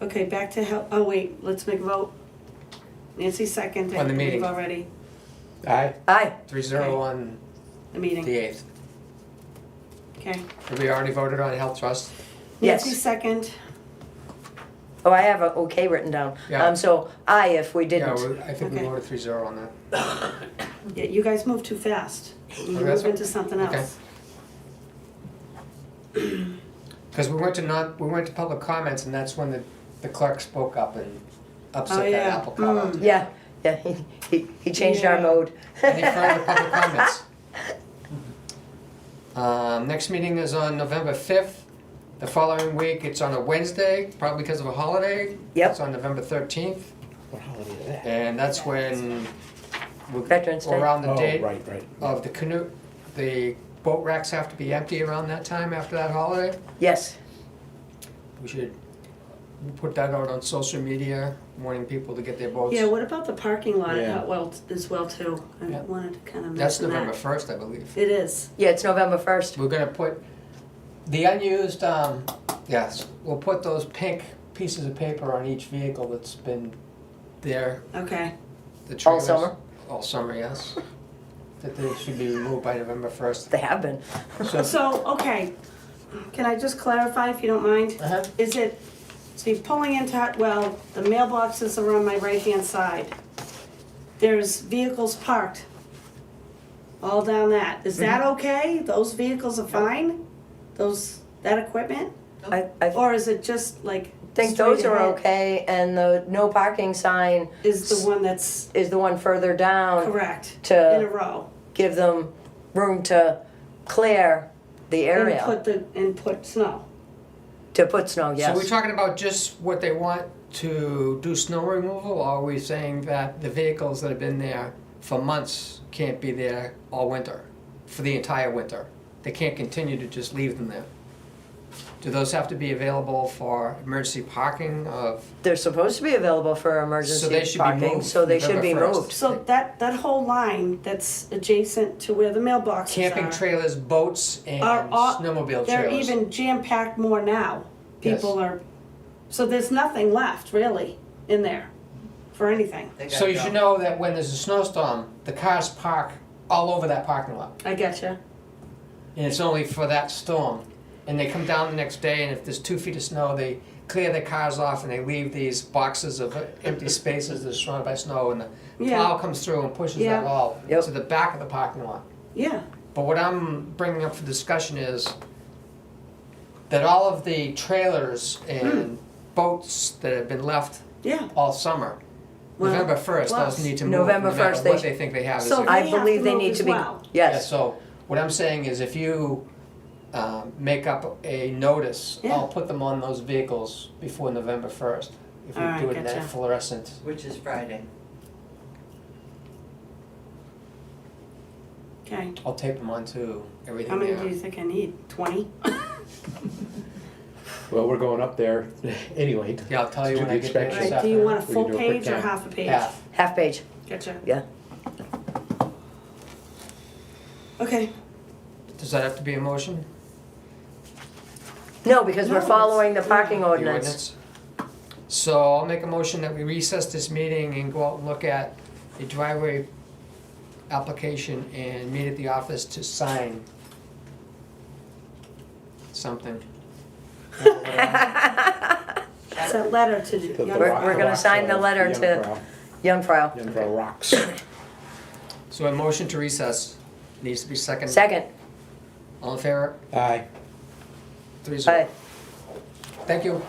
Okay, back to health, oh wait, let's make a vote. Nancy second, On the meeting. we've already, aye, Aye. 3-0 on the meeting, the 8th. okay. Have we already voted on health trust? Yes. Nancy second, Oh, I have a okay written down. Yeah. So aye if we Yeah, didn't. I think we Okay. voted 3-0 on that. yeah, you guys move too fast. You Oh, that's move into something okay. else. Because we went to public comments, and that's when the clerk spoke up and upset Oh, that yeah. apple cart. Yeah, he changed our Yeah. mode. Any further public comments? Next meeting is on November 5th. The following week, it's on a Wednesday, probably because of a holiday. Yep. It's on November 13th, what holiday is that? and that's when Veterans Day. around the Oh, date right. of the canoe, the boat racks have to be empty around that time after that holiday. Yes. We should put that out on social media, wanting people to get their boats. Yeah, what about the parking lot Yeah. at well as well too? I Yeah. wanted to kind of That's mention that. November 1st, I believe. It is. Yeah, it's November 1st. We're gonna put the unused, yes, we'll put those pink pieces of paper on each vehicle that's been there, Okay. the All trailers. summer? All summer, yes. That they should be removed by November 1st. They have been. So, okay, can I just clarify if you don't mind? Uh-huh. Is it, so you're pulling into, well, the mailboxes are on my right-hand side. There's vehicles parked all down that. Is that okay? Those vehicles are fine? That equipment? I Or is it just like think straight those are ahead okay, and the no parking sign is the one that's is the one further down correct in a to row? give them room to clear the area, And put snow. to put snow, So yes. we're talking about just what they want to do snow removal, or are we saying that the vehicles that have been there for months can't be there all winter, for the entire winter? They can't continue to just leave them there? Do those have to be available for emergency parking of, They're supposed to be available for So they emergency should be parking, moved so they should be November 1st. moved. So that whole line that's adjacent to where the mailboxes camping are, trailers, boats, and Are all- snowmobile they're trailers? even jam-packed more now. Yes. People are, so there's nothing left really in there for anything. They So gotta you should go. know that when there's a snowstorm, the cars park all over that parking lot. I getcha. And it's only for that storm. And they come down the next day, and if there's 2 feet of snow, they clear their cars off and they leave these boxes of empty spaces that are surrounded by snow, and the Yeah. plow comes through and pushes Yeah. that all Yep. to the back of the parking lot. Yeah. But what I'm bringing up for discussion is that all of the trailers and boats that have been left Yeah. all summer, Well, November 1st, plus- those need to move, November no matter 1st, what they they think they have. as So a- I They have believe to they move need as to be, well. Yeah, yes. so what I'm saying is if you make up a notice, Yeah. I'll put them on those vehicles before November 1st. If you All right, do it in that gotcha. fluorescent. Which is Friday. Okay. I'll tape them onto How everything many there. do you think I need? 20? Well, we're going up there anyway. Yeah, I'll tell you To when the I get there inspection. this Alright, do you want a afternoon. full We can do a quick page or count. half a page? Half. Half page, Gotcha. yeah. Okay. Does that have to be a motion? No, because No, we're it's- following the yeah. parking The ordinance. So I'll make a motion that we recess this meeting and go out and look at a driveway application and meet at the office to sign something. It's a letter to the The young We're- rock- we're gonna rock sign the soil, letter young to- frau- Young Frau. Young Frau rocks. So a motion to recess needs to be second. Second, All in favor? Aye. 3-0. aye. Thank you.